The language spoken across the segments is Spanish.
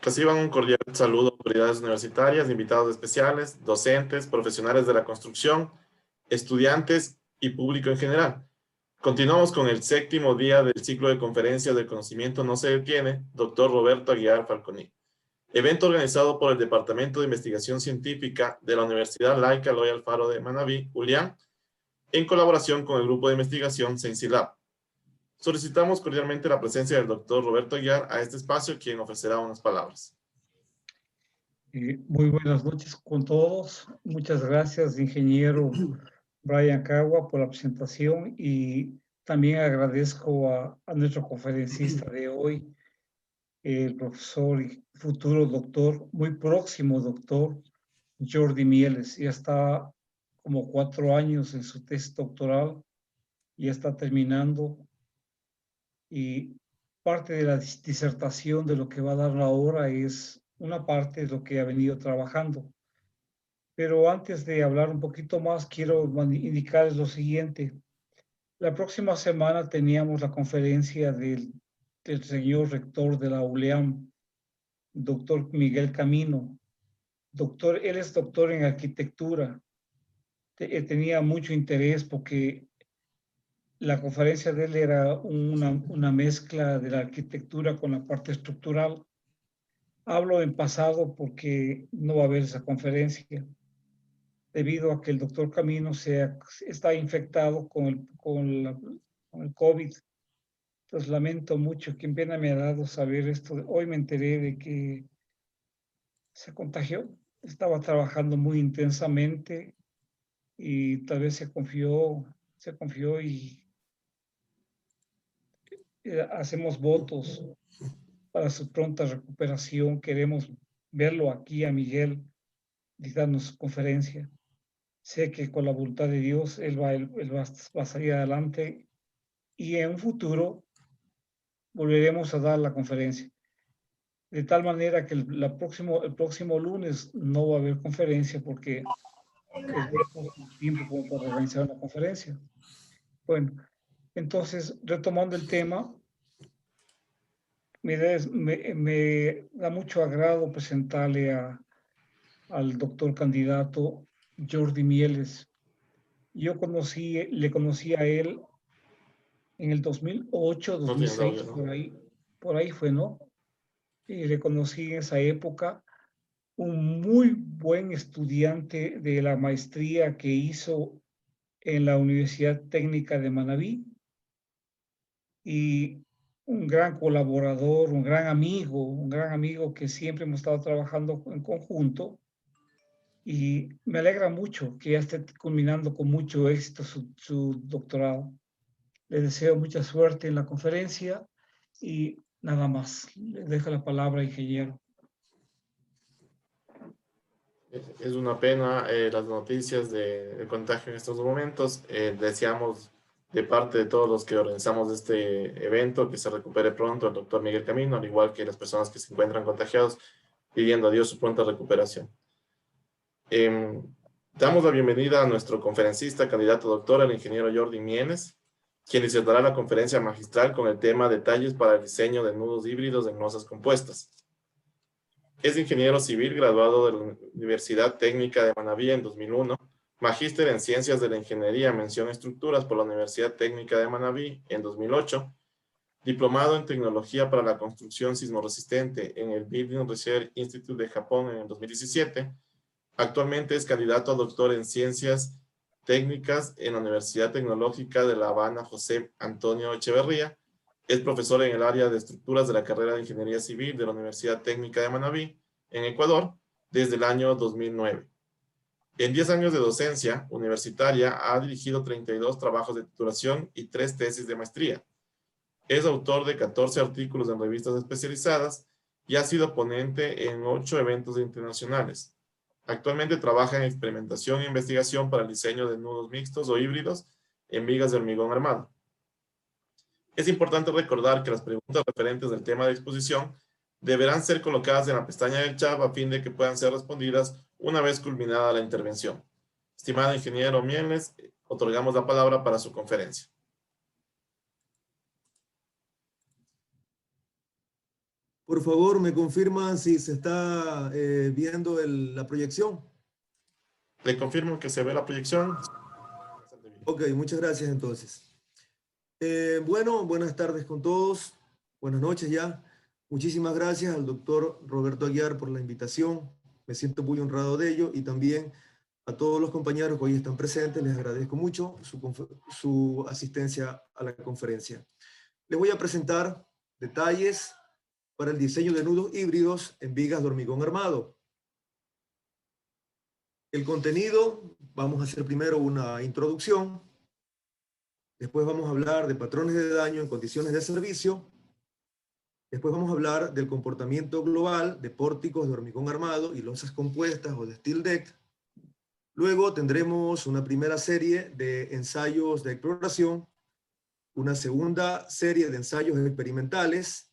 Reciban un cordial saludo a autoridades universitarias, invitados especiales, docentes, profesionales de la construcción, estudiantes y público en general. Continuamos con el séptimo día del ciclo de conferencias del conocimiento no se detiene, doctor Roberto Aguiar Falconi. Evento organizado por el Departamento de Investigación Científica de la Universidad Laica Eloy Alfaro de Manabí, Julián, en colaboración con el grupo de investigación Sensilab. Solicitamos cordialmente la presencia del doctor Roberto Aguiar a este espacio, quien ofrecerá unas palabras. Muy buenas noches con todos. Muchas gracias, ingeniero Brian Cagua, por la presentación, y también agradezco a nuestro conferencista de hoy, el profesor y futuro doctor, muy próximo doctor, Jordi Mieles. Ya está como 4 años en su tesis doctoral, ya está terminando, y parte de la disertación de lo que va a dar ahora es una parte de lo que ha venido trabajando. Pero antes de hablar un poquito más, quiero indicarles lo siguiente. La próxima semana teníamos la conferencia del señor rector de la ULEAM, doctor Miguel Camino. Él es doctor en arquitectura. Tenía mucho interés porque la conferencia de él era una mezcla de la arquitectura con la parte estructural. Hablo en pasado porque no va a haber esa conferencia, debido a que el doctor Camino está infectado con el COVID. Entonces lamento mucho, qué pena me ha dado saber esto. Hoy me enteré de que se contagió, estaba trabajando muy intensamente y tal vez se confió y hacemos votos para su pronta recuperación. Queremos verlo aquí a Miguel y darnos su conferencia. Sé que con la voluntad de Dios él va a salir adelante, y en un futuro volveremos a dar la conferencia. De tal manera que el próximo lunes no va a haber conferencia porque es muy poco tiempo como para organizar una conferencia. Bueno, entonces, retomando el tema, me da mucho agrado presentarle al doctor candidato Jordi Mieles. Le conocí a él en el 2008, No tienes 2006, audio, ¿no? por ahí fue, ¿no? Y le conocí en esa época, un muy buen estudiante de la maestría que hizo en la Universidad Técnica de Manabí, y un gran colaborador, un gran amigo que siempre hemos estado trabajando en conjunto, y me alegra mucho que ya esté culminando con mucho éxito su doctorado. Le deseo mucha suerte en la conferencia y nada más. Le dejo la palabra, ingeniero. Es una pena las noticias de contagio en estos momentos. Deseamos de parte de todos los que organizamos este evento que se recupere pronto el doctor Miguel Camino, al igual que las personas que se encuentran contagiados, pidiendo a Dios su pronta recuperación. Damos la bienvenida a nuestro conferencista, candidato doctor, el ingeniero Jordi Mieles, quien disertará la conferencia magistral con el tema Detalles para el diseño de nudos híbridos en losas compuestas. Es ingeniero civil graduado de la Universidad Técnica de Manabí en 2001, magíster en Ciencias de la Ingeniería, mención Estructuras por la Universidad Técnica de Manabí en 2008, diplomado en Tecnología para la Construcción Sismoresistente en el Building Research Institute de Japón en el 2017. Actualmente es candidato a doctor en Ciencias Técnicas en la Universidad Tecnológica de La Habana José Antonio Echeverría. Es profesor en el área de estructuras de la carrera de Ingeniería Civil de la Universidad Técnica de Manabí, en Ecuador, desde el año 2009. En 10 años de docencia universitaria ha dirigido 32 trabajos de titulación y 3 tesis de maestría. Es autor de 14 artículos en revistas especializadas y ha sido ponente en 8 eventos internacionales. Actualmente trabaja en experimentación e investigación para el diseño de nudos mixtos o híbridos en vigas de hormigón armado. Es importante recordar que las preguntas referentes del tema de exposición deberán ser colocadas en la pestaña del chat a fin de que puedan ser respondidas una vez culminada la intervención. Estimado ingeniero Mieles, otorgamos la palabra para su conferencia. Por favor, me confirman si se está viendo la proyección. Le confirmo que se ve la proyección. Ok, muchas gracias entonces. Bueno, buenas tardes con todos. Buenas noches ya. Muchísimas gracias al doctor Roberto Aguiar por la invitación. Me siento muy honrado de ello y también a todos los compañeros que hoy están presentes. Les agradezco mucho su asistencia a la conferencia. Les voy a presentar detalles para el diseño de nudos híbridos en vigas de hormigón armado. El contenido, vamos a hacer primero una introducción, después vamos a hablar de patrones de daño en condiciones de servicio, después vamos a hablar del comportamiento global de pórticos de hormigón armado y losas compuestas o de steel deck. Luego tendremos una primera serie de ensayos de exploración, una segunda serie de ensayos experimentales,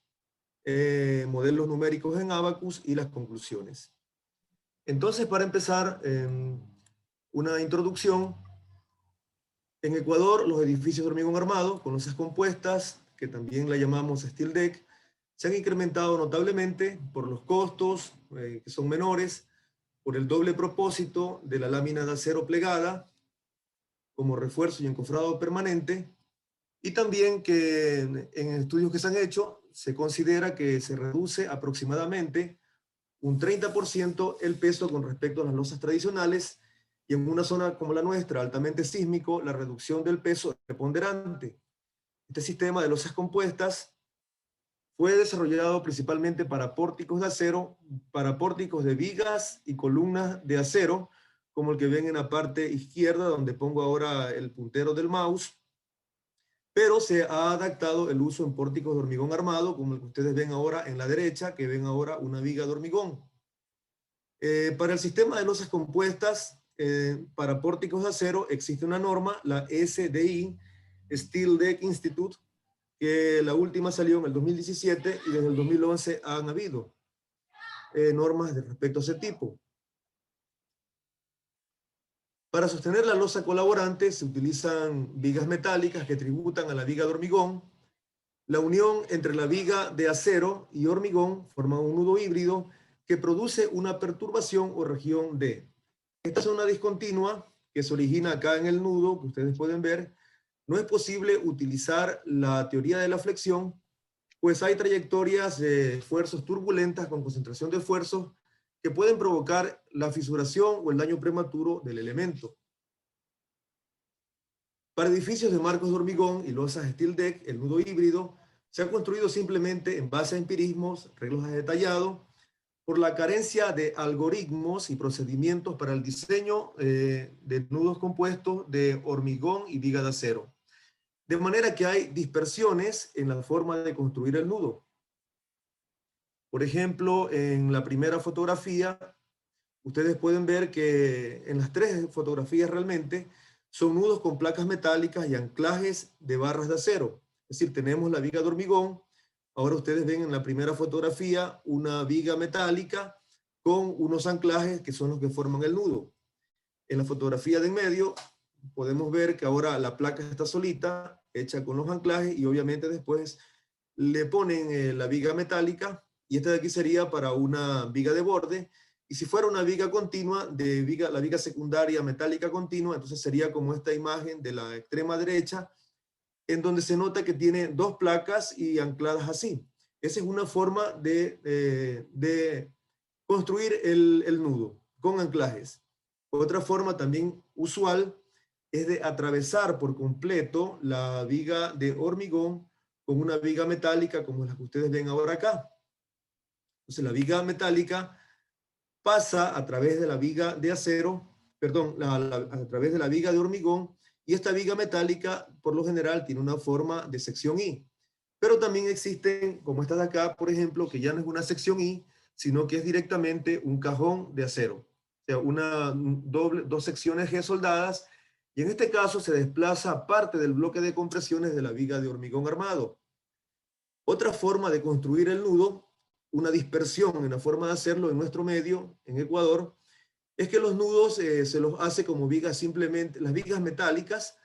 modelos numéricos en Abacus y las conclusiones. Entonces, para empezar, una introducción. En Ecuador, los edificios de hormigón armado, con losas compuestas, que también la llamamos steel deck, se han incrementado notablemente por los costos, que son menores, por el doble propósito de la lámina de acero plegada, como refuerzo y encofrado permanente, y también que en estudios que se han hecho, se considera que se reduce aproximadamente un 30% el peso con respecto a las losas tradicionales, y en una zona como la nuestra, altamente sísmico, la reducción del peso es preponderante. Este sistema de losas compuestas fue desarrollado principalmente para pórticos de acero, para pórticos de vigas y columnas de acero, como el que ven en la parte izquierda, donde pongo ahora el puntero del mouse, pero se ha adaptado el uso en pórticos de hormigón armado, como el que ustedes ven ahora en la derecha, que ven ahora una viga de hormigón. Para el sistema de losas compuestas, para pórticos de acero, existe una norma, la SDI, Steel Deck Institute, que la última salió en el 2017 y desde el 2011 han habido normas de respecto a ese tipo. Para sostener la losa colaborante se utilizan vigas metálicas que tributan a la viga de hormigón. La unión entre la viga de acero y hormigón forma un nudo híbrido que produce una perturbación o región D. Esta es una discontinua que se origina acá en el nudo, que ustedes pueden ver. No es posible utilizar la teoría de la flexión, pues hay trayectorias de fuerzas turbulentas con concentración de esfuerzos que pueden provocar la fisuración o el daño prematuro del elemento. Para edificios de marcos de hormigón y losas steel deck, el nudo híbrido se ha construido simplemente en base a empirismos, reglas detallados, por la carencia de algoritmos y procedimientos para el diseño de nudos compuestos de hormigón y viga de acero. De manera que hay dispersiones en la forma de construir el nudo. Por ejemplo, en la primera fotografía, ustedes pueden ver que en las tres fotografías realmente son nudos con placas metálicas y anclajes de barras de acero. Es decir, tenemos la viga de hormigón. Ahora ustedes ven en la primera fotografía una viga metálica con unos anclajes que son los que forman el nudo. En la fotografía de en medio podemos ver que ahora la placa está solita, hecha con los anclajes, y obviamente después le ponen la viga metálica, y esta de aquí sería para una viga de borde, y si fuera una viga continua, la viga secundaria metálica continua, entonces sería como esta imagen de la extrema derecha, en donde se nota que tiene dos placas y ancladas así. Esa es una forma de construir el nudo con anclajes. Otra forma también usual es de atravesar por completo la viga de hormigón con una viga metálica como la que ustedes ven ahora acá. Entonces la viga metálica pasa a través de la viga de acero, perdón, a través de la viga de hormigón, y esta viga metálica por lo general tiene una forma de sección I. Pero también existen, como esta de acá, por ejemplo, que ya no es una sección I, sino que es directamente un cajón de acero. O sea, dos secciones G soldadas, y en este caso se desplaza parte del bloque de compresiones de la viga de hormigón armado. Otra forma de construir el nudo, una dispersión en la forma de hacerlo en nuestro medio, en Ecuador, es que los nudos se los hace como vigas simplemente, las vigas metálicas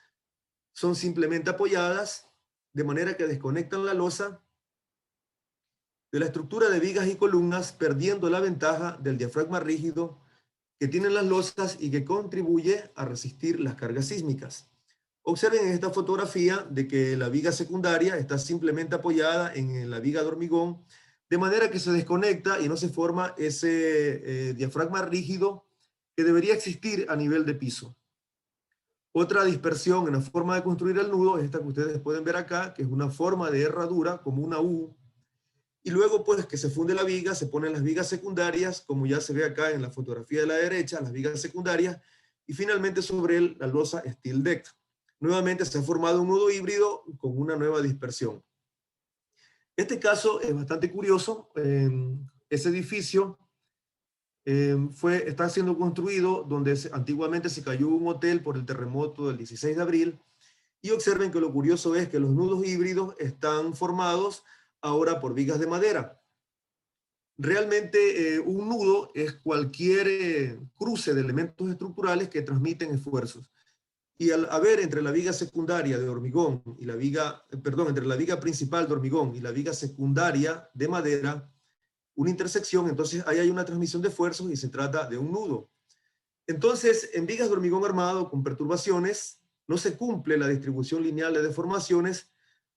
son simplemente apoyadas, de manera que desconectan la losa de la estructura de vigas y columnas, perdiendo la ventaja del diafragma rígido que tienen las losas y que contribuye a resistir las cargas sísmicas. Observen en esta fotografía de que la viga secundaria está simplemente apoyada en la viga de hormigón, de manera que se desconecta y no se forma ese diafragma rígido que debería existir a nivel de piso. Otra dispersión en la forma de construir el nudo es esta que ustedes pueden ver acá, que es una forma de herradura como una U. Y luego, pues, que se funde la viga, se ponen las vigas secundarias, como ya se ve acá en la fotografía de la derecha, las vigas secundarias, y finalmente sobre él la losa steel deck. Nuevamente se ha formado un nudo híbrido con una nueva dispersión. Este caso es bastante curioso. Ese edificio está siendo construido donde antiguamente se cayó un hotel por el terremoto del 16 de abril. Y observen que lo curioso es que los nudos híbridos están formados ahora por vigas de madera. Realmente un nudo es cualquier cruce de elementos estructurales que transmiten esfuerzos. Y al haber entre la viga secundaria de hormigón y la viga, entre la viga principal de hormigón y la viga secundaria de madera, una intersección, entonces ahí hay una transmisión de esfuerzos y se trata de un nudo. Entonces, en vigas de hormigón armado con perturbaciones, no se cumple la distribución lineal de deformaciones,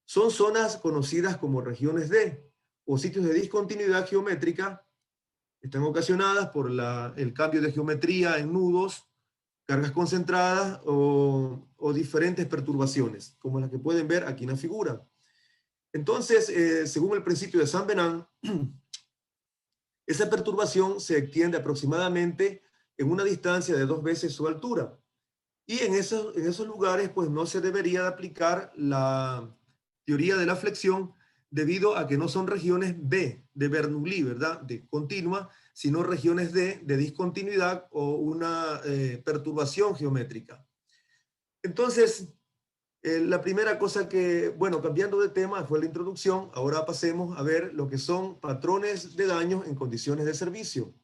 son zonas conocidas como regiones D, o sitios de discontinuidad geométrica, están ocasionadas por el cambio de geometría en nudos, cargas concentradas o diferentes perturbaciones, como las que pueden ver aquí en la figura. Entonces, según el principio de Saint-Venant, esa perturbación se extiende aproximadamente en una distancia de 2 veces su altura. Y en esos lugares, pues no se debería de aplicar la teoría de la flexión debido a que no son regiones B de Bernoulli, ¿verdad? De continua, sino regiones D de discontinuidad o una perturbación geométrica. Entonces, la primera cosa que, bueno, cambiando de tema, fue la introducción. Ahora pasemos a ver lo que son patrones de daños en condiciones de servicio.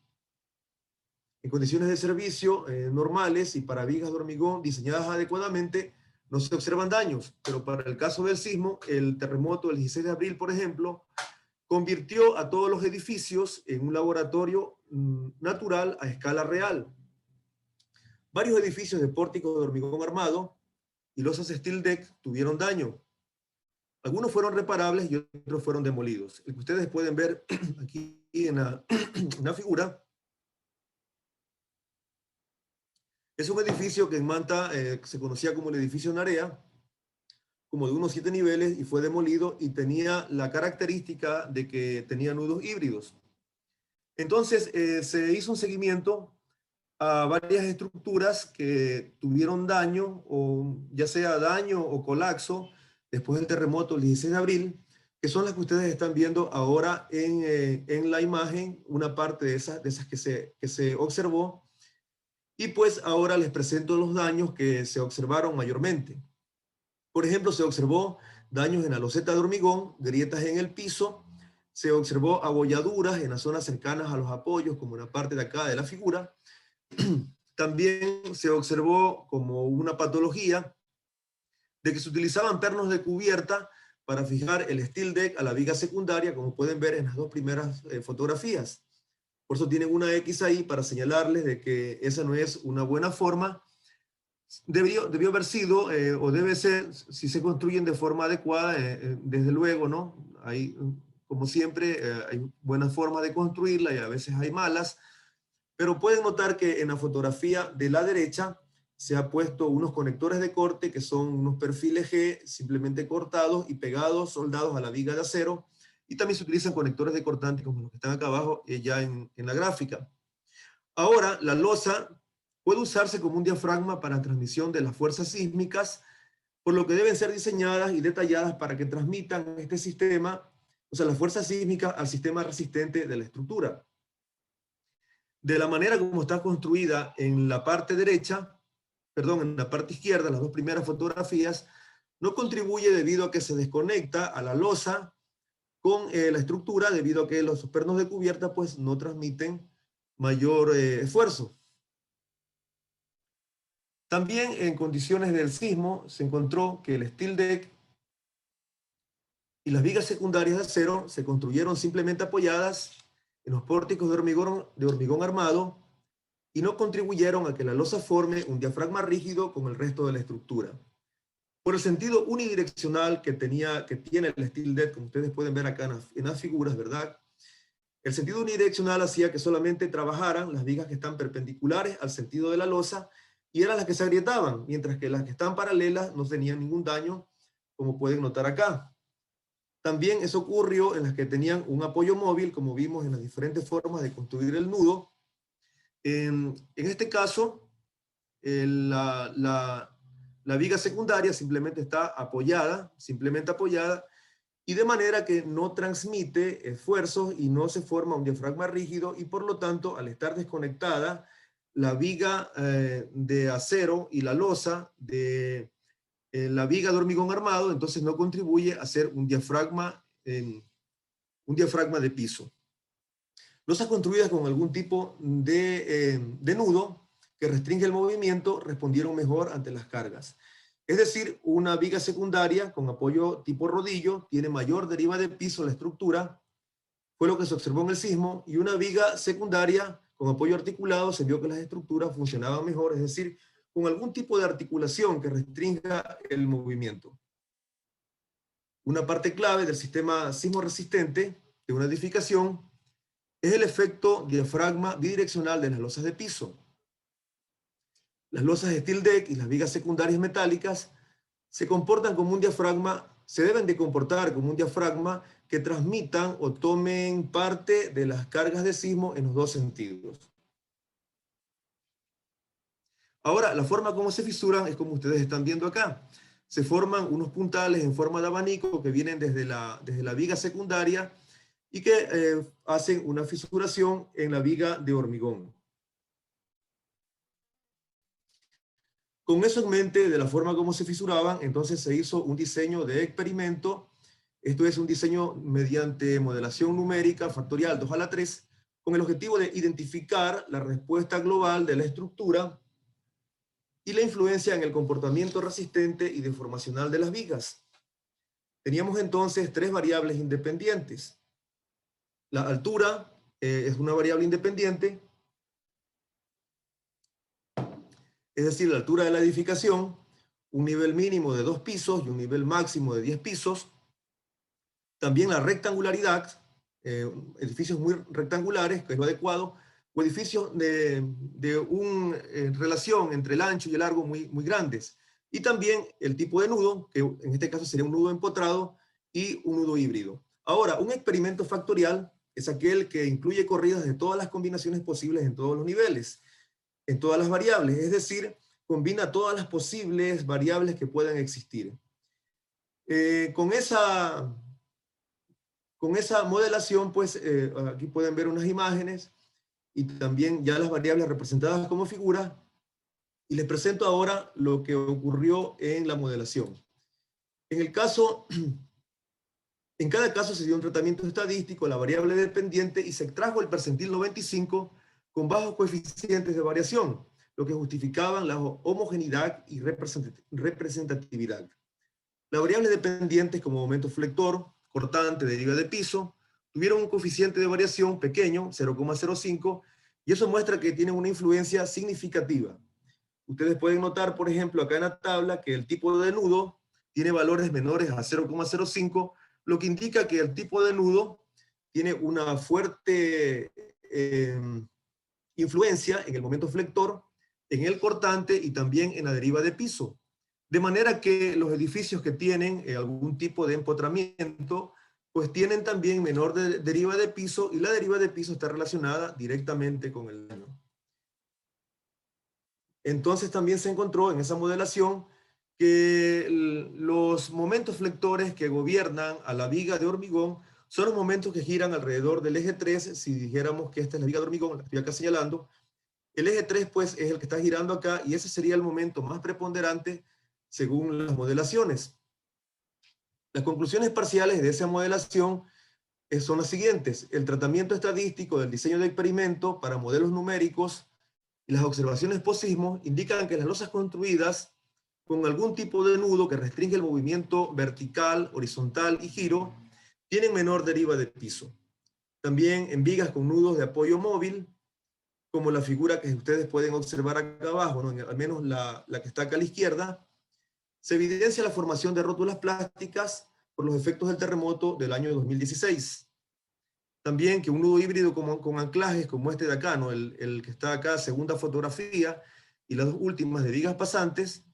En condiciones de servicio normales y para vigas de hormigón diseñadas adecuadamente, no se observan daños, pero para el caso del sismo, el terremoto del 16 de abril, por ejemplo, convirtió a todos los edificios en un laboratorio natural a escala real. Varios edificios de pórticos de hormigón armado y losas steel deck tuvieron daño. Algunos fueron reparables y otros fueron demolidos. El que ustedes pueden ver aquí en la figura es un edificio que en Manta se conocía como el edificio Narea, como de unos 7 niveles, y fue demolido y tenía la característica de que tenía nudos híbridos. Entonces se hizo un seguimiento a varias estructuras que tuvieron daño, o ya sea daño o colapso, después del terremoto del 16 de abril, que son las que ustedes están viendo ahora en la imagen, una parte de esas que se observó. Y pues ahora les presento los daños que se observaron mayormente. Por ejemplo, se observó daños en la loseta de hormigón, grietas en el piso, se observó abolladuras en las zonas cercanas a los apoyos, como en la parte de acá de la figura. También se observó como una patología de que se utilizaban pernos de cubierta para fijar el steel deck a la viga secundaria, como pueden ver en las dos primeras fotografías. Por eso tienen una X ahí para señalarles de que esa no es una buena forma. Debió haber sido, o debe ser, si se construyen de forma adecuada, desde luego, ¿no? Hay, como siempre, hay buenas formas de construirla y a veces hay malas, pero pueden notar que en la fotografía de la derecha se ha puesto unos conectores de corte que son unos perfiles G simplemente cortados y pegados, soldados a la viga de acero, y también se utilizan conectores de cortante como los que están acá abajo ya en la gráfica. Ahora, la losa puede usarse como un diafragma para transmisión de las fuerzas sísmicas, por lo que deben ser diseñadas y detalladas para que transmitan este sistema, o sea, las fuerzas sísmicas al sistema resistente de la estructura. De la manera como está construida en la parte derecha, perdón, en la parte izquierda, las dos primeras fotografías, no contribuye debido a que se desconecta a la losa con la estructura, debido a que los pernos de cubierta pues no transmiten mayor esfuerzo. También en condiciones del sismo se encontró que el steel deck y las vigas secundarias de acero se construyeron simplemente apoyadas en los pórticos de hormigón armado y no contribuyeron a que la losa forme un diafragma rígido con el resto de la estructura. Por el sentido unidireccional que tiene el steel deck, como ustedes pueden ver acá en las figuras, ¿verdad? El sentido unidireccional hacía que solamente trabajaran las vigas que están perpendiculares al sentido de la losa y eran las que se agrietaban, mientras que las que están paralelas no tenían ningún daño, como pueden notar acá. También eso ocurrió en las que tenían un apoyo móvil, como vimos en las diferentes formas de construir el nudo. En este caso, la viga secundaria simplemente está apoyada, y de manera que no transmite esfuerzos y no se forma un diafragma rígido, y por lo tanto, al estar desconectada, la viga de acero y la losa de la viga de hormigón armado, entonces no contribuye a hacer un diafragma de piso. Losas construidas con algún tipo de nudo que restringe el movimiento respondieron mejor ante las cargas. Es decir, una viga secundaria con apoyo tipo rodillo tiene mayor deriva de piso a la estructura, fue lo que se observó en el sismo, y una viga secundaria con apoyo articulado se vio que las estructuras funcionaban mejor, es decir, con algún tipo de articulación que restrinja el movimiento. Una parte clave del sistema sismo resistente de una edificación es el efecto diafragma bidireccional de las losas de piso. Las losas de steel deck y las vigas secundarias metálicas se deben de comportar como un diafragma que transmitan o tomen parte de las cargas de sismo en los dos sentidos. Ahora, la forma como se fisuran es como ustedes están viendo acá. Se forman unos puntales en forma de abanico que vienen desde la viga secundaria y que hacen una fisuración en la viga de hormigón. Con eso en mente, de la forma como se fisuraban, entonces se hizo un diseño de experimento. Esto es un diseño mediante modelación numérica factorial 2 a la 3, con el objetivo de identificar la respuesta global de la estructura y la influencia en el comportamiento resistente y deformacional de las vigas. Teníamos entonces 3 variables independientes. La altura es una variable independiente, es decir, la altura de la edificación, un nivel mínimo de 2 pisos y un nivel máximo de 10 pisos. También la rectangularidad, edificios muy rectangulares, que es lo adecuado, o edificios de relación entre el ancho y el largo muy grandes. Y también el tipo de nudo, que en este caso sería un nudo empotrado y un nudo híbrido. Ahora, un experimento factorial es aquel que incluye corridas de todas las combinaciones posibles en todos los niveles, en todas las variables, es decir, combina todas las posibles variables que puedan existir. Con esa modelación, pues aquí pueden ver unas imágenes y también ya las variables representadas como figuras, y les presento ahora lo que ocurrió en la modelación. En cada caso se dio un tratamiento estadístico, la variable dependiente, y se extrajo el percentil 95 con bajos coeficientes de variación, lo que justificaban la homogeneidad y representatividad. Las variables dependientes como momento flector, cortante, deriva de piso, tuvieron un coeficiente de variación pequeño, 0,05, y eso muestra que tienen una influencia significativa. Ustedes pueden notar, por ejemplo, acá en la tabla, que el tipo de nudo tiene valores menores a 0,05, lo que indica que el tipo de nudo tiene una fuerte influencia en el momento flector, en el cortante y también en la deriva de piso. De manera que los edificios que tienen algún tipo de empotramiento, pues tienen también menor deriva de piso, y la deriva de piso está relacionada directamente con el daño. Entonces también se encontró en esa modelación que los momentos flectores que gobiernan a la viga de hormigón son los momentos que giran alrededor del eje 3, si dijéramos que esta es la viga de hormigón, la que estoy acá señalando. El eje 3 pues es el que está girando acá, y ese sería el momento más preponderante según las modelaciones. Las conclusiones parciales de esa modelación son las siguientes. El tratamiento estadístico del diseño de experimento para modelos numéricos y las observaciones post-sismo indican que las losas construidas con algún tipo de nudo que restringe el movimiento vertical, horizontal y giro, tienen menor deriva de piso. También en vigas con nudos de apoyo móvil, como la figura que ustedes pueden observar acá abajo, ¿no? Al menos la que está acá a la izquierda, se evidencia la formación de rótulas plásticas por los efectos del terremoto del año 2016. También que un nudo híbrido con anclajes como este de acá, ¿no? El que está acá, segunda fotografía, y las dos últimas de vigas pasantes,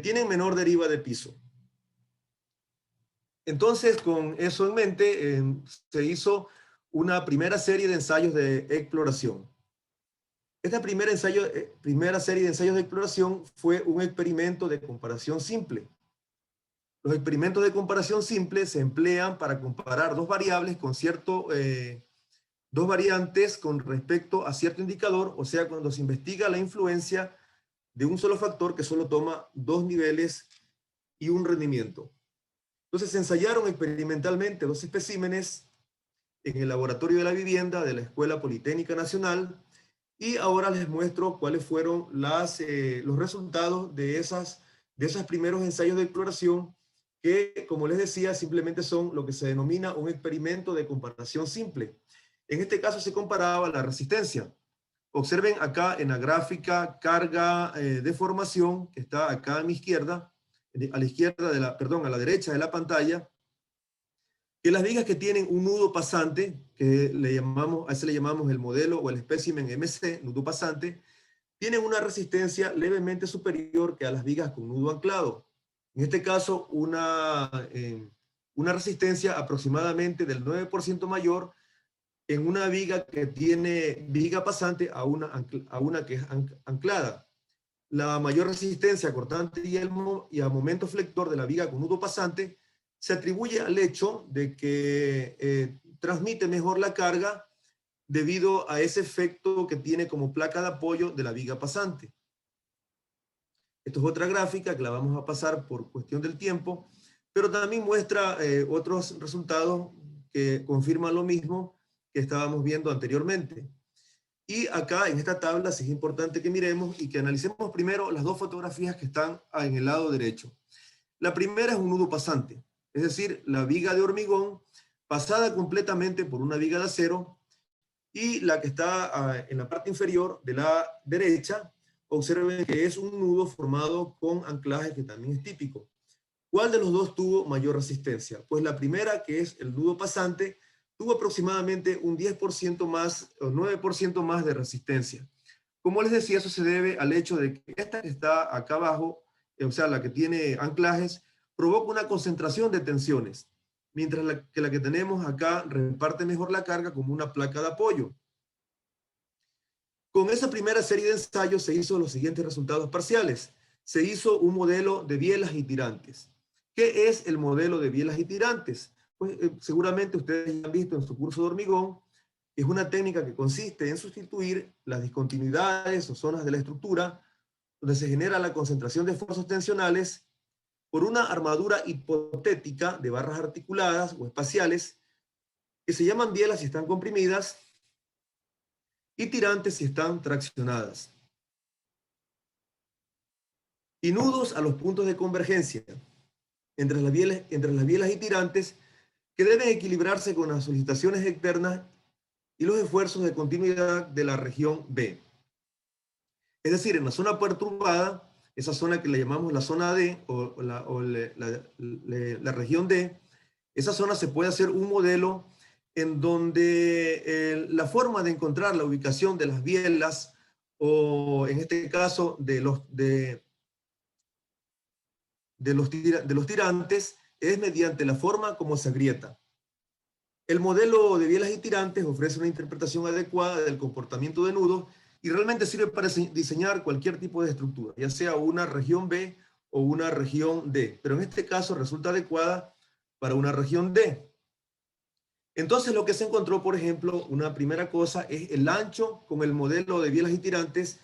tienen menor deriva de piso. Entonces, con eso en mente, se hizo una primera serie de ensayos de exploración. Esta primera serie de ensayos de exploración fue un experimento de comparación simple. Los experimentos de comparación simple se emplean para comparar dos variables con dos variantes con respecto a cierto indicador, o sea, cuando se investiga la influencia de un solo factor que solo toma dos niveles y un rendimiento. Entonces se ensayaron experimentalmente dos especímenes en el laboratorio de la vivienda de la Escuela Politécnica Nacional, y ahora les muestro cuáles fueron los resultados de esos primeros ensayos de exploración que, como les decía, simplemente son lo que se denomina un experimento de comparación simple. En este caso se comparaba la resistencia. Observen acá en la gráfica carga de formación, que está acá a mi izquierda, a la derecha de la pantalla, que las vigas que tienen un nudo pasante, que a ese le llamamos el modelo o el espécimen MC, nudo pasante, tienen una resistencia levemente superior que a las vigas con nudo anclado. En este caso, una resistencia aproximadamente del 9% mayor en una viga que tiene viga pasante a una que es anclada. La mayor resistencia cortante y a momento flector de la viga con nudo pasante se atribuye al hecho de que transmite mejor la carga debido a ese efecto que tiene como placa de apoyo de la viga pasante. Esto es otra gráfica que la vamos a pasar por cuestión del tiempo, pero también muestra otros resultados que confirman lo mismo que estábamos viendo anteriormente. Y acá en esta tabla sí es importante que miremos y que analicemos primero las dos fotografías que están en el lado derecho. La primera es un nudo pasante, es decir, la viga de hormigón pasada completamente por una viga de acero, y la que está en la parte inferior de la derecha, observen que es un nudo formado con anclaje que también es típico. ¿Cuál de los dos tuvo mayor resistencia? Pues la primera, que es el nudo pasante, tuvo aproximadamente un 10% más o 9% más de resistencia. Como les decía, eso se debe al hecho de que esta que está acá abajo, o sea, la que tiene anclajes, provoca una concentración de tensiones, mientras la que tenemos acá reparte mejor la carga como una placa de apoyo. Con esa primera serie de ensayos se hizo los siguientes resultados parciales. Se hizo un modelo de bielas y tirantes. ¿Qué es el modelo de bielas y tirantes? Pues seguramente ustedes ya han visto en su curso de hormigón. Es una técnica que consiste en sustituir las discontinuidades o zonas de la estructura donde se genera la concentración de esfuerzos tensionales por una armadura hipotética de barras articuladas o espaciales que se llaman bielas si están comprimidas y tirantes si están traccionadas. Y nudos a los puntos de convergencia entre las bielas y tirantes que deben equilibrarse con las solicitaciones externas y los esfuerzos de continuidad de la región B. Es decir, en la zona perturbada, esa zona que le llamamos la zona D o la región D, esa zona se puede hacer un modelo en donde la forma de encontrar la ubicación de las bielas, o en este caso de los tirantes, es mediante la forma como se agrieta. El modelo de bielas y tirantes ofrece una interpretación adecuada del comportamiento de nudos y realmente sirve para diseñar cualquier tipo de estructura, ya sea una región B o una región D, pero en este caso resulta adecuada para una región D. Entonces lo que se encontró, por ejemplo, una primera cosa es el ancho con el modelo de bielas y tirantes,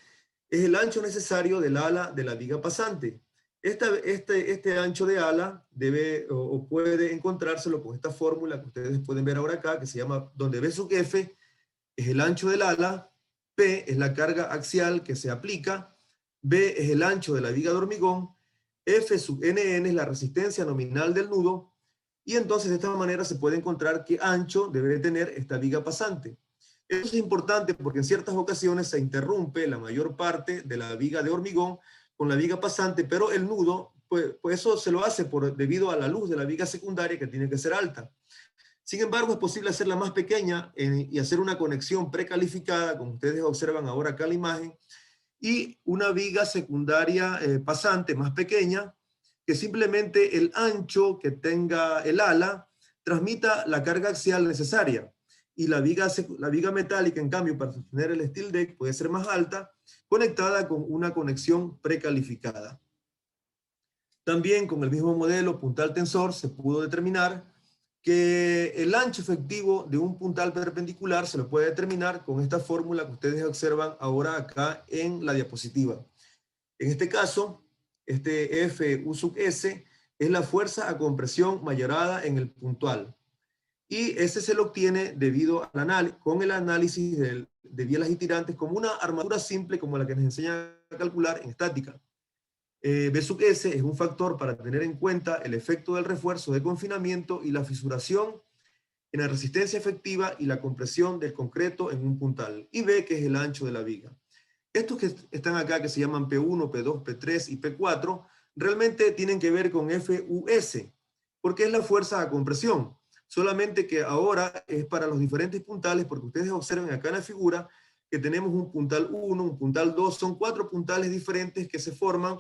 es el ancho necesario del ala de la viga pasante. Este ancho de ala debe o puede encontrárselo con esta fórmula que ustedes pueden ver ahora acá, que se llama, donde B sub F es el ancho del ala, P es la carga axial que se aplica, B es el ancho de la viga de hormigón, F sub NN es la resistencia nominal del nudo, y entonces de esta manera se puede encontrar qué ancho debe tener esta viga pasante. Esto es importante porque en ciertas ocasiones se interrumpe la mayor parte de la viga de hormigón con la viga pasante, pero el nudo, pues eso se lo hace debido a la luz de la viga secundaria, que tiene que ser alta. Sin embargo, es posible hacerla más pequeña y hacer una conexión precalificada, como ustedes observan ahora acá en la imagen, y una viga secundaria pasante más pequeña, que simplemente el ancho que tenga el ala transmita la carga axial necesaria. Y la viga metálica, en cambio, para sostener el steel deck puede ser más alta, conectada con una conexión precalificada. También con el mismo modelo puntal tensor se pudo determinar que el ancho efectivo de un puntal perpendicular se lo puede determinar con esta fórmula que ustedes observan ahora acá en la diapositiva. En este caso, este Fu sub S es la fuerza a compresión mayorada en el puntal. Y ese se lo obtiene debido con el análisis de bielas y tirantes como una armadura simple como la que nos enseña a calcular en estática. B sub S es un factor para tener en cuenta el efecto del refuerzo de confinamiento y la fisuración en la resistencia efectiva y la compresión del concreto en un puntal. Y B, que es el ancho de la viga. Estos que están acá, que se llaman P1, P2, P3 y P4, realmente tienen que ver con FUS, porque es la fuerza a compresión. Solamente que ahora es para los diferentes puntales, porque ustedes observen acá en la figura que tenemos un puntal 1, un puntal 2, son 4 puntales diferentes que se forman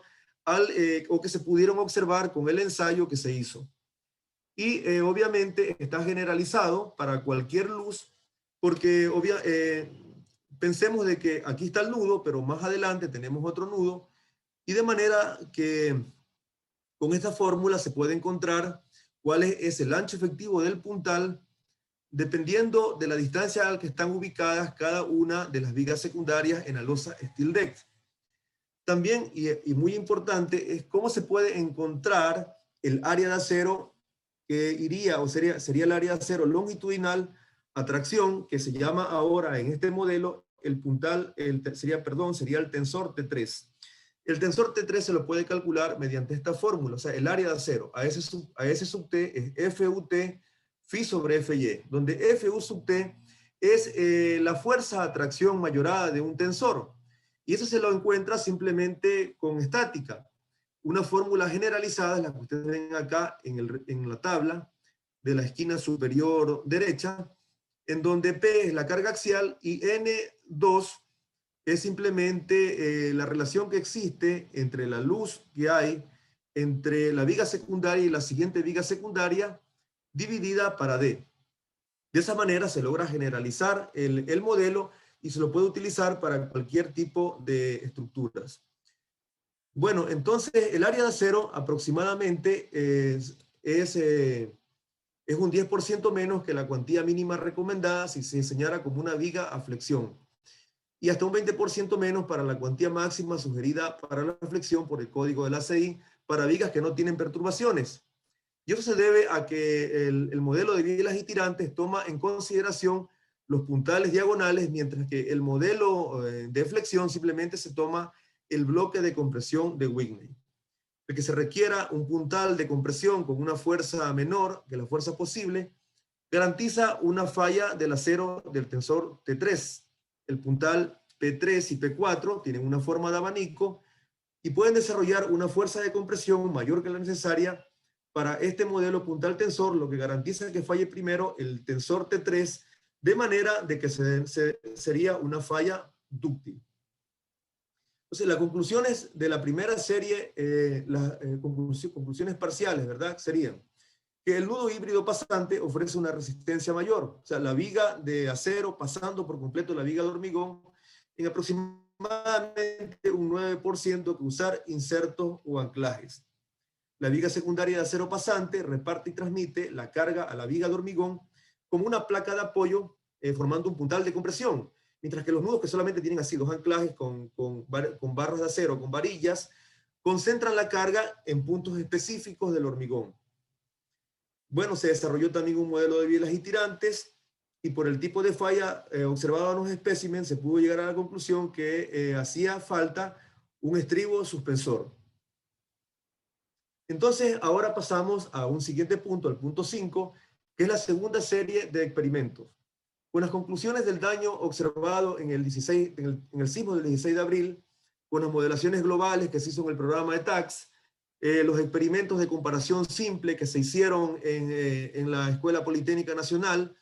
o que se pudieron observar con el ensayo que se hizo. Y obviamente está generalizado para cualquier luz, porque pensemos de que aquí está el nudo, pero más adelante tenemos otro nudo, y de manera que con esta fórmula se puede encontrar cuál es el ancho efectivo del puntal, dependiendo de la distancia a la que están ubicadas cada una de las vigas secundarias en la losa steel deck. También, y muy importante, es cómo se puede encontrar el área de acero que iría, o sería el área de acero longitudinal a tracción, que se llama ahora en este modelo el puntal, sería el tensor T3. El tensor T3 se lo puede calcular mediante esta fórmula, o sea, el área de acero a S sub T es FUT phi sobre FY, donde FU sub T es la fuerza de atracción mayorada de un tensor. Y eso se lo encuentra simplemente con estática. Una fórmula generalizada es la que ustedes ven acá en la tabla de la esquina superior derecha, en donde P es la carga axial y N2 es simplemente la relación que existe entre la luz que hay entre la viga secundaria y la siguiente viga secundaria dividida para D. De esa manera se logra generalizar el modelo y se lo puede utilizar para cualquier tipo de estructuras. Bueno, entonces el área de acero aproximadamente es un 10% menos que la cuantía mínima recomendada si se enseñara como una viga a flexión, y hasta un 20% menos para la cuantía máxima sugerida para la flexión por el código de la ACI para vigas que no tienen perturbaciones. Y eso se debe a que el modelo de bielas y tirantes toma en consideración los puntales diagonales, mientras que el modelo de flexión simplemente se toma el bloque de compresión de Whitney. El que se requiera un puntal de compresión con una fuerza menor que la fuerza posible garantiza una falla del acero del tensor T3. El puntal P3 y P4 tienen una forma de abanico y pueden desarrollar una fuerza de compresión mayor que la necesaria para este modelo puntal tensor, lo que garantiza que falle primero el tensor T3, de manera de que sería una falla dúctil. Entonces, las conclusiones de la primera serie, las conclusiones parciales, ¿verdad? Serían que el nudo híbrido pasante ofrece una resistencia mayor, o sea, la viga de acero pasando por completo la viga de hormigón en aproximadamente un 9% que usar insertos o anclajes. La viga secundaria de acero pasante reparte y transmite la carga a la viga de hormigón como una placa de apoyo formando un puntal de compresión, mientras que los nudos que solamente tienen así dos anclajes con barras de acero, con varillas, concentran la carga en puntos específicos del hormigón. Bueno, se desarrolló también un modelo de bielas y tirantes, y por el tipo de falla observado en los especímenes se pudo llegar a la conclusión que hacía falta un estribo suspensor. Entonces, ahora pasamos a un siguiente punto, al punto 5, que es la segunda serie de experimentos. Con las conclusiones del daño observado en el sismo del 16 de abril, con las modelaciones globales que se hizo en el programa de TACS, los experimentos de comparación simple que se hicieron en la Escuela Politécnica Nacional,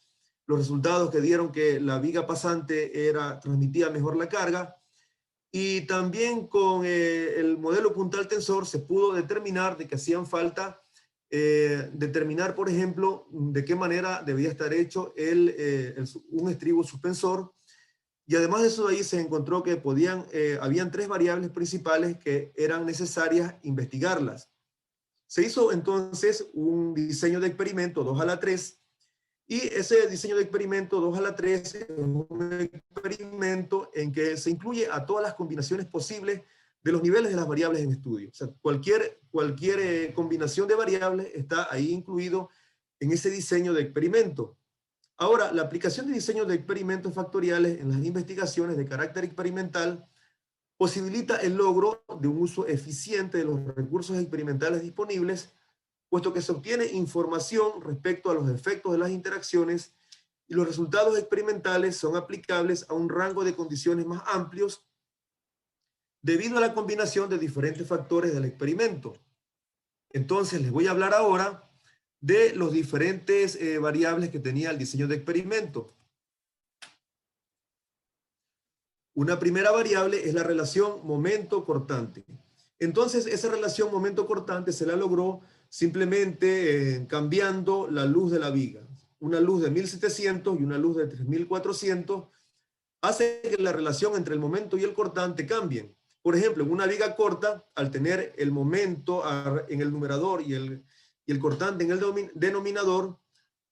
los resultados que dieron que la viga pasante transmitía mejor la carga, y también con el modelo puntal tensor se pudo determinar de que hacían falta determinar, por ejemplo, de qué manera debía estar hecho un estribo suspensor. Y además de eso, ahí se encontró que habían 3 variables principales que eran necesarias investigarlas. Se hizo entonces un diseño de experimento 2 a la 3, y ese diseño de experimento 2 a la 3 es un experimento en que se incluye a todas las combinaciones posibles de los niveles de las variables en estudio. O sea, cualquier combinación de variables está ahí incluido en ese diseño de experimento. Ahora, la aplicación de diseño de experimentos factoriales en las investigaciones de carácter experimental posibilita el logro de un uso eficiente de los recursos experimentales disponibles, puesto que se obtiene información respecto a los efectos de las interacciones y los resultados experimentales son aplicables a un rango de condiciones más amplios debido a la combinación de diferentes factores del experimento. Entonces, les voy a hablar ahora de los diferentes variables que tenía el diseño de experimento. Una primera variable es la relación momento cortante. Entonces, esa relación momento cortante se la logró simplemente cambiando la luz de la viga. Una luz de 1700 y una luz de 3400 hace que la relación entre el momento y el cortante cambien. Por ejemplo, en una viga corta, al tener el momento en el numerador y el cortante en el denominador,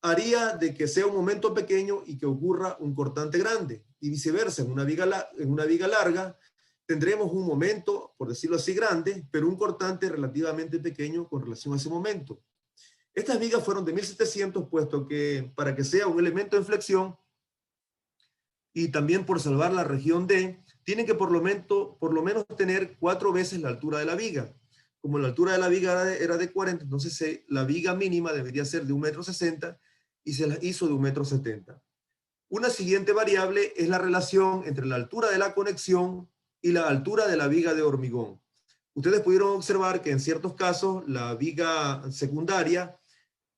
haría de que sea un momento pequeño y que ocurra un cortante grande. Y viceversa, en una viga larga, tendremos un momento, por decirlo así, grande, pero un cortante relativamente pequeño con relación a ese momento. Estas vigas fueron de 1700, puesto que para que sea un elemento de inflexión, y también por salvar la región D, tienen que por lo menos tener 4 veces la altura de la viga. Como la altura de la viga era de 40, entonces la viga mínima debería ser de 1,60 m y se la hizo de 1,70 m. Una siguiente variable es la relación entre la altura de la conexión y la altura de la viga de hormigón. Ustedes pudieron observar que en ciertos casos la viga secundaria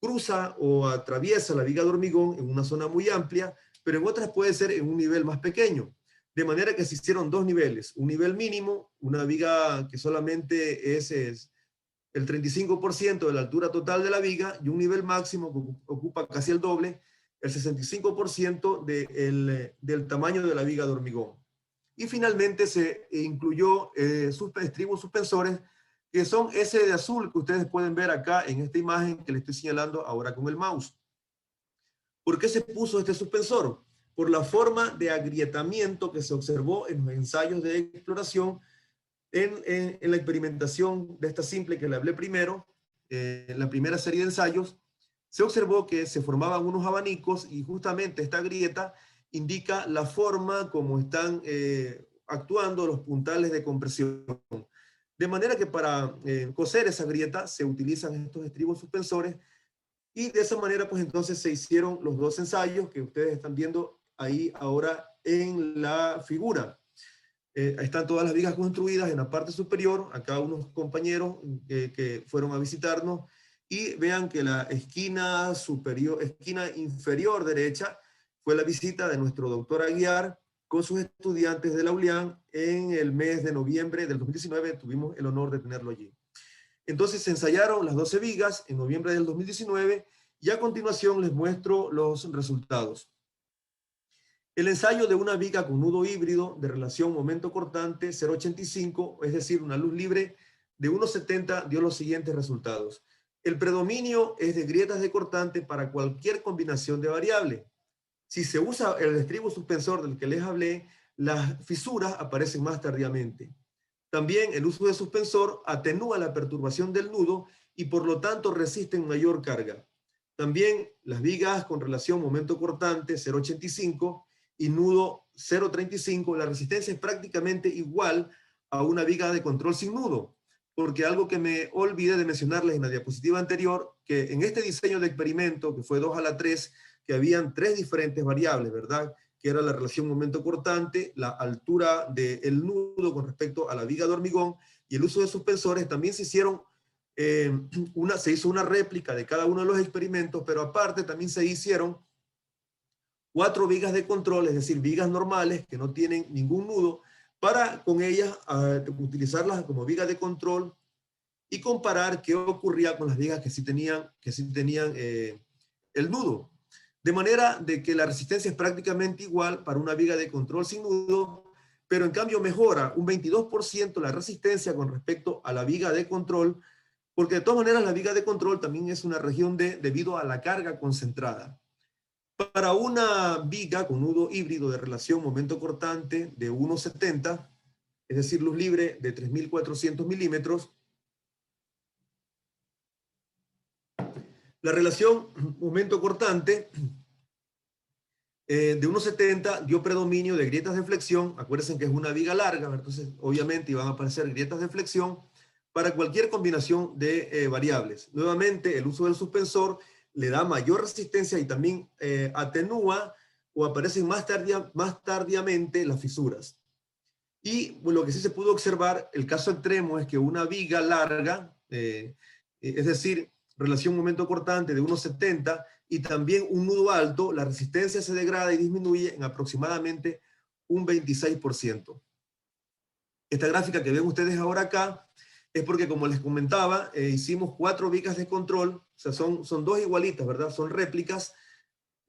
cruza o atraviesa la viga de hormigón en una zona muy amplia, pero en otras puede ser en un nivel más pequeño. De manera que se hicieron 2 niveles. Un nivel mínimo, una viga que solamente es el 35% de la altura total de la viga, y un nivel máximo que ocupa casi el doble, el 65% del tamaño de la viga de hormigón. Y finalmente se incluyó estribos suspensores, que son ese de azul que ustedes pueden ver acá en esta imagen que les estoy señalando ahora con el mouse. ¿Por qué se puso este suspensor? Por la forma de agrietamiento que se observó en los ensayos de exploración en la experimentación de esta simple que le hablé primero, la primera serie de ensayos. Se observó que se formaban unos abanicos y justamente esta grieta indica la forma como están actuando los puntales de compresión. De manera que para coser esa grieta se utilizan estos estribos suspensores, y de esa manera pues entonces se hicieron los 2 ensayos que ustedes están viendo ahí ahora en la figura. Ahí están todas las vigas construidas en la parte superior. Acá unos compañeros que fueron a visitarnos, y vean que la esquina inferior derecha fue la visita de nuestro doctor Aguiar con sus estudiantes de la ULIAN en el mes de noviembre del 2019. Tuvimos el honor de tenerlo allí. Entonces se ensayaron las 12 vigas en noviembre del 2019, y a continuación les muestro los resultados. El ensayo de una viga con nudo híbrido de relación momento cortante 0,85, es decir, una luz libre de 1,70, dio los siguientes resultados. El predominio es de grietas de cortante para cualquier combinación de variable. Si se usa el estribo suspensor del que les hablé, las fisuras aparecen más tardíamente. También el uso de suspensor atenúa la perturbación del nudo y por lo tanto resisten mayor carga. También las vigas con relación momento cortante 0,85 y nudo 0,35, la resistencia es prácticamente igual a una viga de control sin nudo. porque algo que me olvidé de mencionarles en la diapositiva anterior, que en este diseño de experimento, que fue 2:3, que habían 3 diferentes variables, ¿verdad? Que era la relación momento cortante, la altura del nudo con respecto a la viga de hormigón y el uso de suspensores. También se hicieron se hizo una réplica de cada uno de los experimentos, pero aparte también se hicieron 4 vigas de control, es decir, vigas normales que no tienen ningún nudo, para con ellas utilizarlas como vigas de control y comparar qué ocurría con las vigas que sí tenían el nudo. De manera de que la resistencia es prácticamente igual para una viga de control sin nudo, pero en cambio mejora un 22% la resistencia con respecto a la viga de control, porque de todas maneras la viga de control también es una región debido a la carga concentrada. Para una viga con nudo híbrido de relación momento cortante de 1,70, es decir, luz libre de 3.400 milímetros, la relación momento cortante de 1,70 dio predominio de grietas de flexión. Acuérdense que es una viga larga, entonces obviamente iban a aparecer grietas de flexión para cualquier combinación de variables. Nuevamente, el uso del suspensor le da mayor resistencia y también atenúa o aparecen más tardíamente las fisuras. Y bueno, lo que sí se pudo observar, el caso extremo es que una viga larga, es decir, relación momento cortante de 1,70 y también un nudo alto, la resistencia se degrada y disminuye en aproximadamente un 26%. Esta gráfica que ven ustedes ahora acá es porque, como les comentaba, hicimos 4 vigas de control, o sea, son 2 igualitas, ¿verdad? Son réplicas,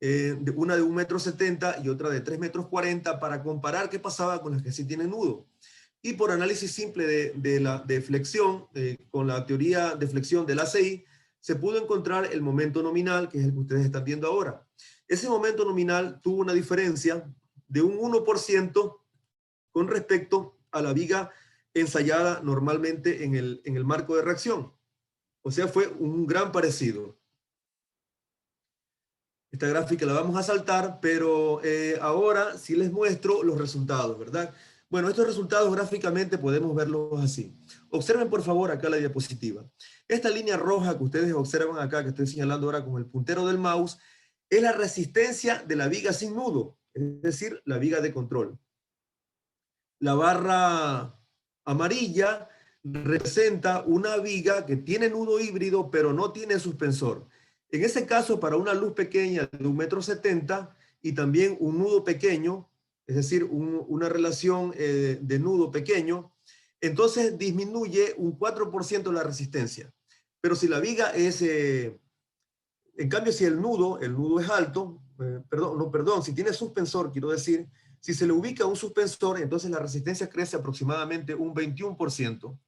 una de 1,70 m y otra de 3,40 m, para comparar qué pasaba con las que sí tienen nudo. Y por análisis simple de flexión, con la teoría de flexión del ACI, se pudo encontrar el momento nominal, que es el que ustedes están viendo ahora. Ese momento nominal tuvo una diferencia de un 1% con respecto a la viga ensayada normalmente en el marco de reacción. O sea, fue un gran parecido. Esta gráfica la vamos a saltar, pero ahora sí les muestro los resultados, ¿verdad? Bueno, estos resultados gráficamente podemos verlos así. Observen por favor acá la diapositiva. Esta línea roja que ustedes observan acá, que estoy señalando ahora con el puntero del mouse, es la resistencia de la viga sin nudo, es decir, la viga de control. La barra amarilla representa una viga que tiene nudo híbrido, pero no tiene suspensor. En ese caso, para una luz pequeña de 1,70 m y también un nudo pequeño, es decir, una relación de nudo pequeño, entonces disminuye un 4% la resistencia. Pero si la viga es, en cambio, si el nudo es alto, si tiene suspensor, quiero decir, si se le ubica un suspensor, entonces la resistencia crece aproximadamente un 21%.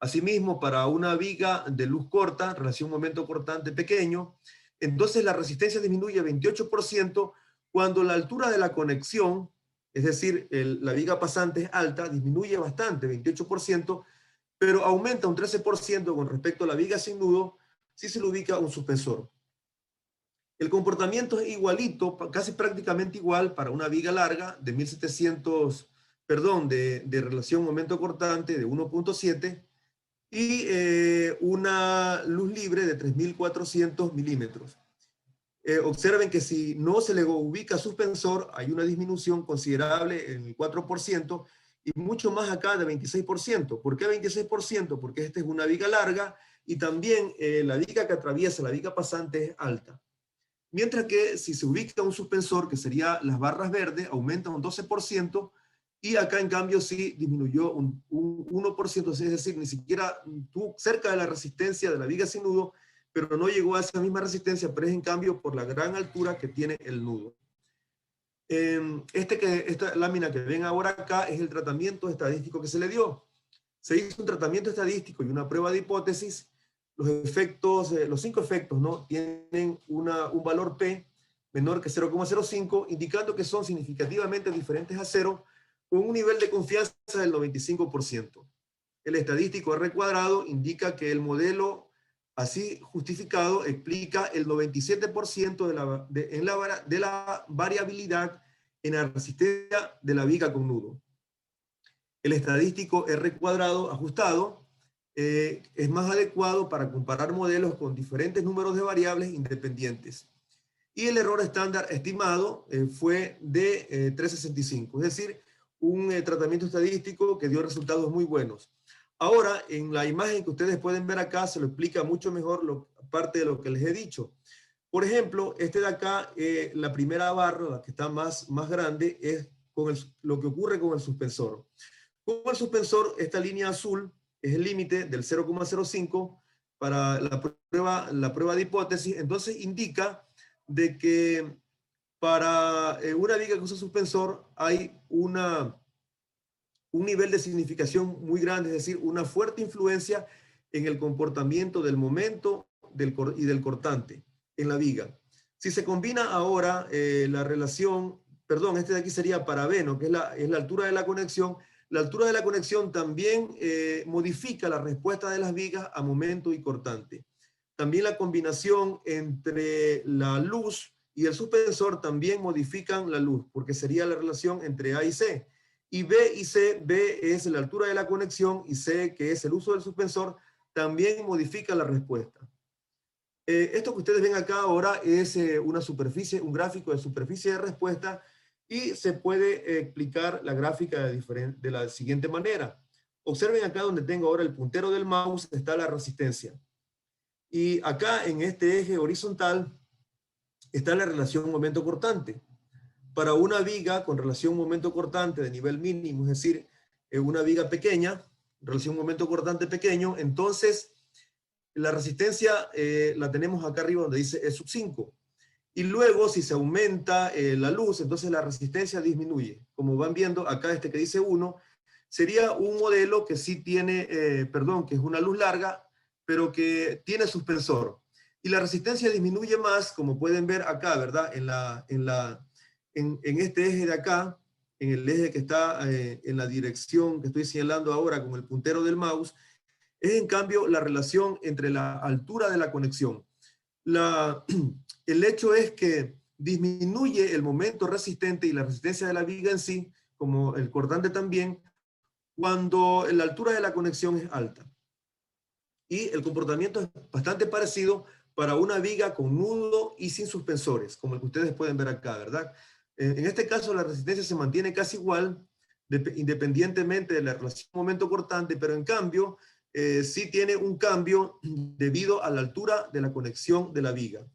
Asimismo, para una viga de luz corta, relación momento cortante pequeño, entonces la resistencia disminuye 28% cuando la altura de la conexión, es decir, la viga pasante es alta, disminuye bastante, 28%, pero aumenta un 13% con respecto a la viga sin nudo si se le ubica un suspensor. El comportamiento es igualito, casi prácticamente igual para una viga larga de 1700, de relación momento cortante de 1,7 y una luz libre de 3.400 milímetros. Observen que si no se le ubica suspensor, hay una disminución considerable en el 4% y mucho más acá de 26%. ¿Por qué 26%? Porque esta es una viga larga y también la viga que atraviesa la viga pasante es alta. Mientras que si se ubica un suspensor, que sería las barras verdes, aumenta un 12%, y acá en cambio sí disminuyó un 1%, es decir, ni siquiera estuvo cerca de la resistencia de la viga sin nudo, pero no llegó a esa misma resistencia, pero es en cambio por la gran altura que tiene el nudo. Esta lámina que ven ahora acá es el tratamiento estadístico que se le dio. Se hizo un tratamiento estadístico y una prueba de hipótesis. Los efectos, los 5 efectos, ¿no?, tienen un valor P menor que 0,05, indicando que son significativamente diferentes a 0, con un nivel de confianza del 95%. El estadístico R cuadrado indica que el modelo así justificado explica el 97% de la variabilidad en la resistencia de la viga con nudo. El estadístico R cuadrado ajustado es más adecuado para comparar modelos con diferentes números de variables independientes. Y el error estándar estimado fue de 365, es decir, un tratamiento estadístico que dio resultados muy buenos. Ahora, en la imagen que ustedes pueden ver acá, se lo explica mucho mejor parte de lo que les he dicho. Por ejemplo, este de acá, la primera barra, la que está más grande, es lo que ocurre con el suspensor. Con el suspensor, esta línea azul es el límite del 0,05 para la prueba de hipótesis. Entonces indica de que para una viga que usa suspensor hay un nivel de significación muy grande, es decir, una fuerte influencia en el comportamiento del momento y del cortante en la viga. Si se combina ahora la relación, perdón, este de aquí sería paraveno, que es la altura de la conexión. La altura de la conexión también modifica la respuesta de las vigas a momento y cortante. También la combinación entre la luz y el suspensor también modifican la luz, porque sería la relación entre A y C. Y B y C, B es la altura de la conexión y C, que es el uso del suspensor, también modifica la respuesta. Esto que ustedes ven acá ahora es un gráfico de superficie de respuesta, y se puede explicar la gráfica de la siguiente manera. Observen acá donde tengo ahora el puntero del mouse, está la resistencia. Y acá en este eje horizontal está la relación momento cortante. Para una viga con relación momento cortante de nivel mínimo, es decir, una viga pequeña, relación momento cortante pequeño, entonces la resistencia la tenemos acá arriba donde dice E sub 5. Y luego, si se aumenta la luz, entonces la resistencia disminuye. Como van viendo, acá este que dice 1, sería un modelo que sí tiene, que es una luz larga, pero que tiene suspensor. Y la resistencia disminuye más, como pueden ver acá, ¿verdad? En este eje de acá, en el eje que está en la dirección que estoy señalando ahora con el puntero del mouse, es en cambio la relación entre la altura de la conexión. El hecho es que disminuye el momento resistente y la resistencia de la viga en sí, como el cortante también, cuando la altura de la conexión es alta. Y el comportamiento es bastante parecido para una viga con nudo y sin suspensores, como el que ustedes pueden ver acá, ¿verdad? En este caso la resistencia se mantiene casi igual, independientemente de la relación momento cortante, pero en cambio sí tiene un cambio debido a la altura de la conexión de la viga.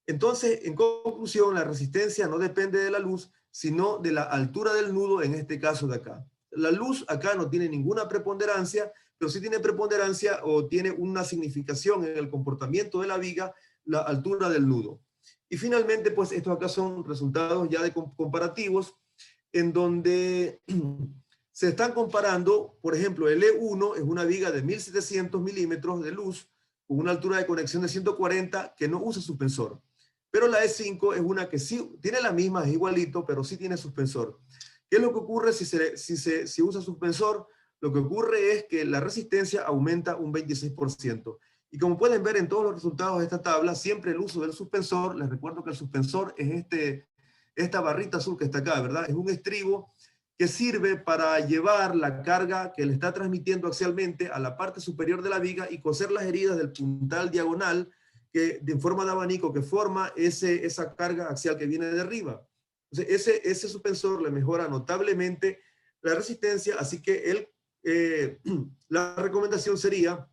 Entonces, en conclusión, la resistencia no depende de la luz, sino de la altura del nudo, en este caso de acá. La luz acá no tiene ninguna preponderancia, pero sí tiene preponderancia o tiene una significación en el comportamiento de la viga, la altura del nudo. Y finalmente, pues estos acá son resultados ya de comparativos, en donde se están comparando, por ejemplo, el E1 es una viga de 1700 milímetros de luz, con una altura de conexión de 140 que no usa suspensor. Pero la E5 es una que sí tiene la misma, es igualito, pero sí tiene suspensor. ¿Qué es lo que ocurre si usa suspensor? Lo que ocurre es que la resistencia aumenta un 26%. Y como pueden ver en todos los resultados de esta tabla, siempre el uso del suspensor, les recuerdo que el suspensor es esta barrita azul que está acá, ¿verdad? Es un estribo que sirve para llevar la carga que le está transmitiendo axialmente a la parte superior de la viga y coser las heridas del puntal diagonal que en forma de abanico que forma esa carga axial que viene de arriba. Entonces, ese suspensor le mejora notablemente la resistencia, así que la recomendación sería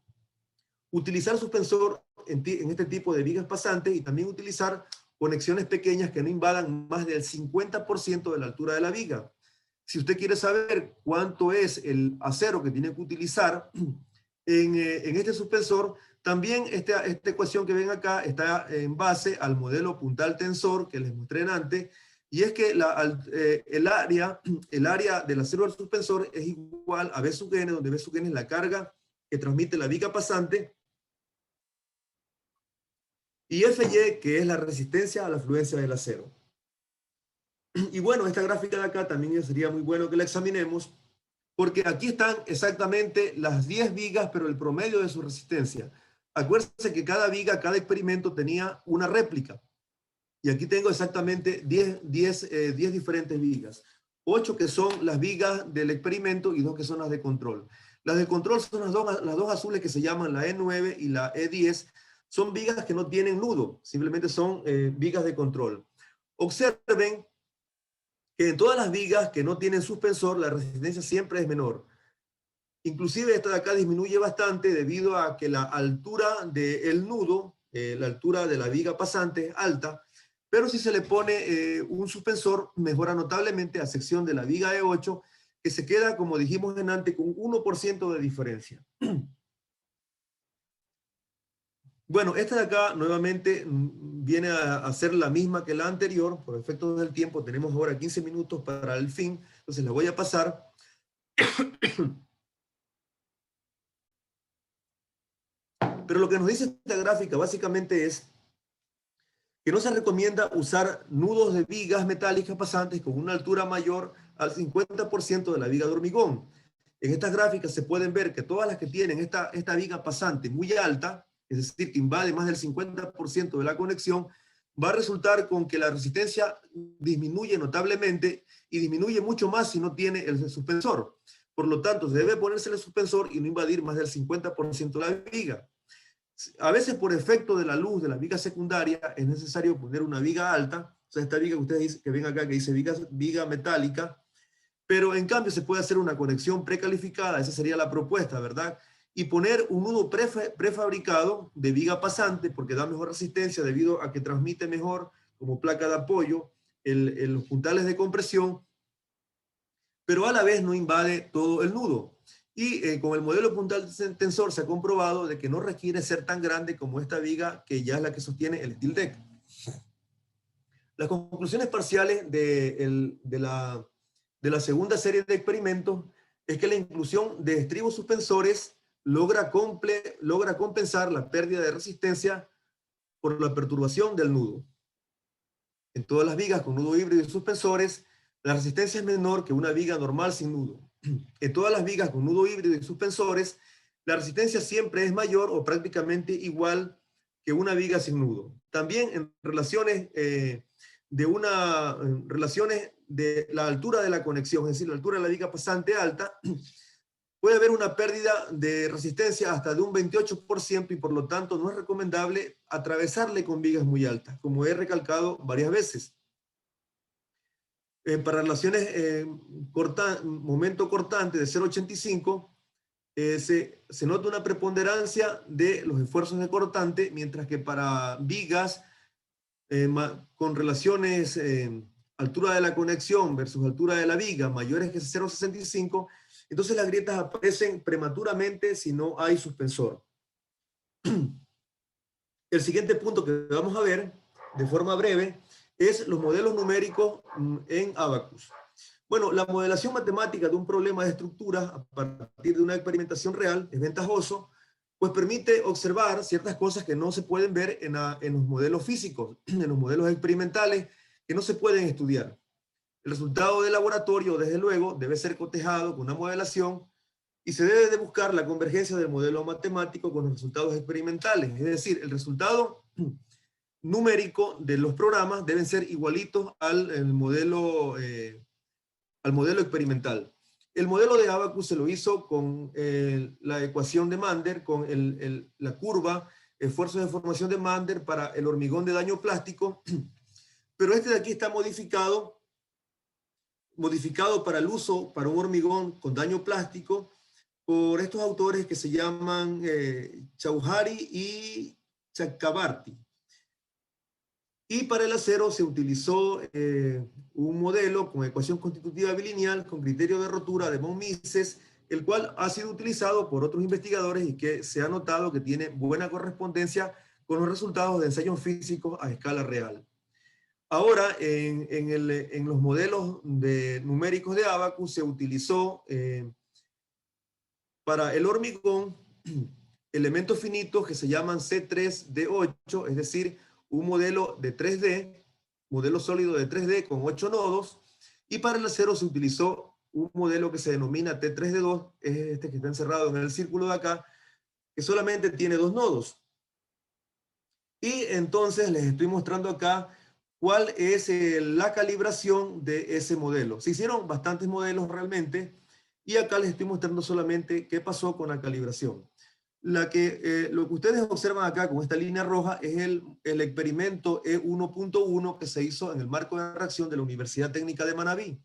utilizar suspensor en este tipo de vigas pasantes y también utilizar conexiones pequeñas que no invadan más del 50% de la altura de la viga. Si usted quiere saber cuánto es el acero que tiene que utilizar en este suspensor, también esta ecuación que ven acá está en base al modelo puntal tensor que les mostré antes, y es que el área del acero del suspensor es igual a B sub n, donde B sub n es la carga que transmite la viga pasante, y Fy, que es la resistencia a la fluencia del acero. Y bueno, esta gráfica de acá también sería muy bueno que la examinemos, porque aquí están exactamente las 10 vigas, pero el promedio de su resistencia. Acuérdense que cada viga, cada experimento tenía una réplica. Y aquí tengo exactamente 10 diferentes vigas. 8 que son las vigas del experimento y 2 que son las de control. Las de control son las dos azules que se llaman la E9 y la E10. Son vigas que no tienen nudo, simplemente son vigas de control. Observen que en todas las vigas que no tienen suspensor, la resistencia siempre es menor. Inclusive esta de acá disminuye bastante debido a que la altura del nudo, la altura de la viga pasante es alta, pero si se le pone un suspensor, mejora notablemente, a excepción de la viga E8, que se queda, como dijimos antes, con 1% de diferencia. Bueno, esta de acá nuevamente viene a ser la misma que la anterior. Por efectos del tiempo tenemos ahora 15 minutos para el fin, entonces la voy a pasar. Pero lo que nos dice esta gráfica básicamente es que no se recomienda usar nudos de vigas metálicas pasantes con una altura mayor al 50% de la viga de hormigón. En estas gráficas se pueden ver que todas las que tienen esta viga pasante muy alta, es decir, que invade más del 50% de la conexión, va a resultar con que la resistencia disminuye notablemente y disminuye mucho más si no tiene el suspensor. Por lo tanto, debe ponerse el suspensor y no invadir más del 50% de la viga. A veces por efecto de la luz de la viga secundaria es necesario poner una viga alta, o sea, esta viga que ustedes dicen, que ven acá que dice viga metálica, pero en cambio se puede hacer una conexión precalificada, esa sería la propuesta, ¿verdad? Y poner un nudo prefabricado de viga pasante porque da mejor resistencia debido a que transmite mejor como placa de apoyo los puntales de compresión, pero a la vez no invade todo el nudo. Y con el modelo puntal tensor se ha comprobado de que no requiere ser tan grande como esta viga que ya es la que sostiene el steel deck. Las conclusiones parciales de la segunda serie de experimentos es que la inclusión de estribos suspensores logra compensar la pérdida de resistencia por la perturbación del nudo. En todas las vigas con nudo híbrido y suspensores, la resistencia es menor que una viga normal sin nudo. En todas las vigas con nudo híbrido y suspensores, la resistencia siempre es mayor o prácticamente igual que una viga sin nudo. También en relaciones de la altura de la conexión, es decir, la altura de la viga pasante alta, puede haber una pérdida de resistencia hasta de un 28% y por lo tanto no es recomendable atravesarle con vigas muy altas, como he recalcado varias veces. Para relaciones momento cortante de 0,85, se nota una preponderancia de los esfuerzos de cortante, mientras que para vigas con relaciones altura de la conexión versus altura de la viga mayores que 0,65, entonces las grietas aparecen prematuramente si no hay suspensor. El siguiente punto que vamos a ver de forma breve es los modelos numéricos en Abaqus. Bueno, la modelación matemática de un problema de estructura a partir de una experimentación real es ventajoso, pues permite observar ciertas cosas que no se pueden ver en los modelos físicos, en los modelos experimentales que no se pueden estudiar. El resultado del laboratorio, desde luego, debe ser cotejado con una modelación y se debe de buscar la convergencia del modelo matemático con los resultados experimentales. Es decir, el resultado numérico de los programas deben ser igualitos al modelo experimental. El modelo de Abaqus se lo hizo con la ecuación de Mander, con la curva, esfuerzos de formación de Mander para el hormigón de daño plástico, pero este de aquí está modificado para el uso para un hormigón con daño plástico por estos autores que se llaman Chauhari y Chakrabarty. Y para el acero se utilizó un modelo con ecuación constitutiva bilineal con criterio de rotura de von Mises, el cual ha sido utilizado por otros investigadores y que se ha notado que tiene buena correspondencia con los resultados de ensayos físicos a escala real. Ahora, en los modelos numéricos de Abaqus se utilizó para el hormigón elementos finitos que se llaman C3D8, es decir, un modelo de 3D, modelo sólido de 3D con 8 nodos, y para el acero se utilizó un modelo que se denomina T3D2, es este que está encerrado en el círculo de acá, que solamente tiene 2 nodos. Y entonces les estoy mostrando acá cuál es la calibración de ese modelo. Se hicieron bastantes modelos realmente, Y acá les estoy mostrando solamente qué pasó con la calibración. Lo que ustedes observan acá con esta línea roja es el experimento E1.1 que se hizo en el marco de reacción de la Universidad Técnica de Manabí.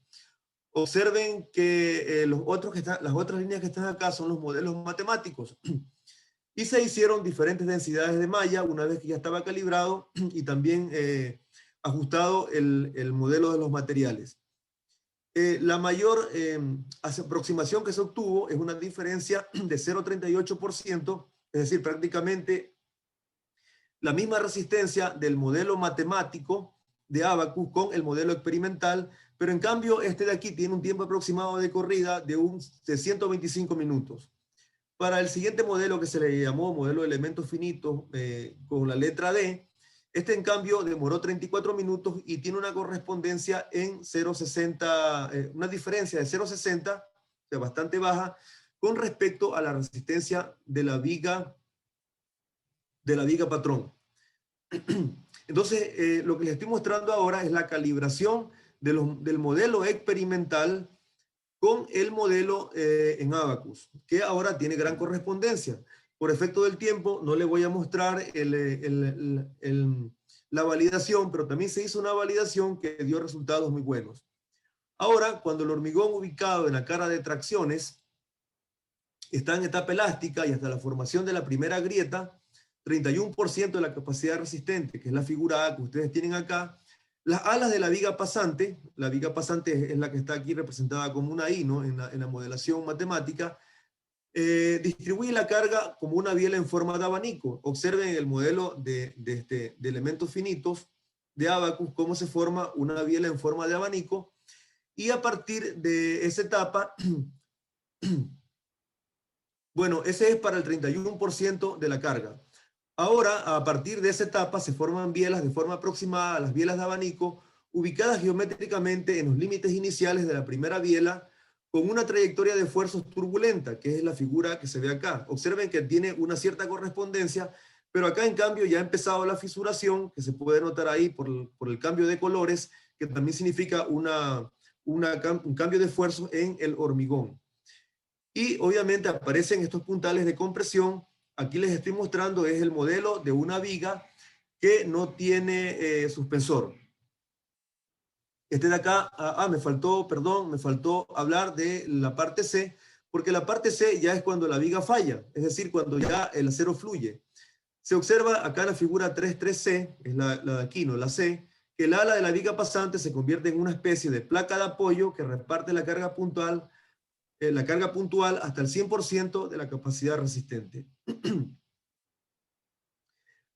Observen que las otras líneas que están acá son los modelos matemáticos. Y se hicieron diferentes densidades de malla una vez que ya estaba calibrado y también ajustado el modelo de los materiales. La mayor aproximación que se obtuvo es una diferencia de 0,38%, es decir, prácticamente la misma resistencia del modelo matemático de Abacus con el modelo experimental, pero en cambio este de aquí tiene un tiempo aproximado de corrida de 125 minutos. Para el siguiente modelo que se le llamó modelo de elementos finitos con la letra D, este en cambio demoró 34 minutos y tiene una correspondencia en 0,60, una diferencia de 0,60, o sea, bastante baja, con respecto a la resistencia de la viga patrón. Entonces, lo que les estoy mostrando ahora es la calibración del modelo experimental con el modelo en Abacus, que ahora tiene gran correspondencia. Por efecto del tiempo, no le voy a mostrar la validación, pero también se hizo una validación que dio resultados muy buenos. Ahora, cuando el hormigón ubicado en la cara de tracciones está en etapa elástica y hasta la formación de la primera grieta, 31% de la capacidad resistente, que es la figura A que ustedes tienen acá, las alas de la viga pasante es la que está aquí representada como una I, ¿no? en la modelación matemática, distribuye la carga como una biela en forma de abanico. Observen el modelo de elementos finitos de Abacus, cómo se forma una biela en forma de abanico, y a partir de esa etapa, bueno, ese es para el 31% de la carga. Ahora, a partir de esa etapa, se forman bielas de forma aproximada a las bielas de abanico, ubicadas geométricamente en los límites iniciales de la primera biela, con una trayectoria de esfuerzos turbulenta, que es la figura que se ve acá. Observen que tiene una cierta correspondencia, pero acá en cambio ya ha empezado la fisuración, que se puede notar ahí por el cambio de colores, que también significa un cambio de esfuerzo en el hormigón. Y obviamente aparecen estos puntales de compresión. Aquí les estoy mostrando es el modelo de una viga que no tiene suspensor. Este de acá, me faltó hablar de la parte C, porque la parte C ya es cuando la viga falla, es decir, cuando ya el acero fluye. Se observa acá en la figura 3.3C, es la de aquí, no la C, que el ala de la viga pasante se convierte en una especie de placa de apoyo que reparte la carga puntual hasta el 100% de la capacidad resistente.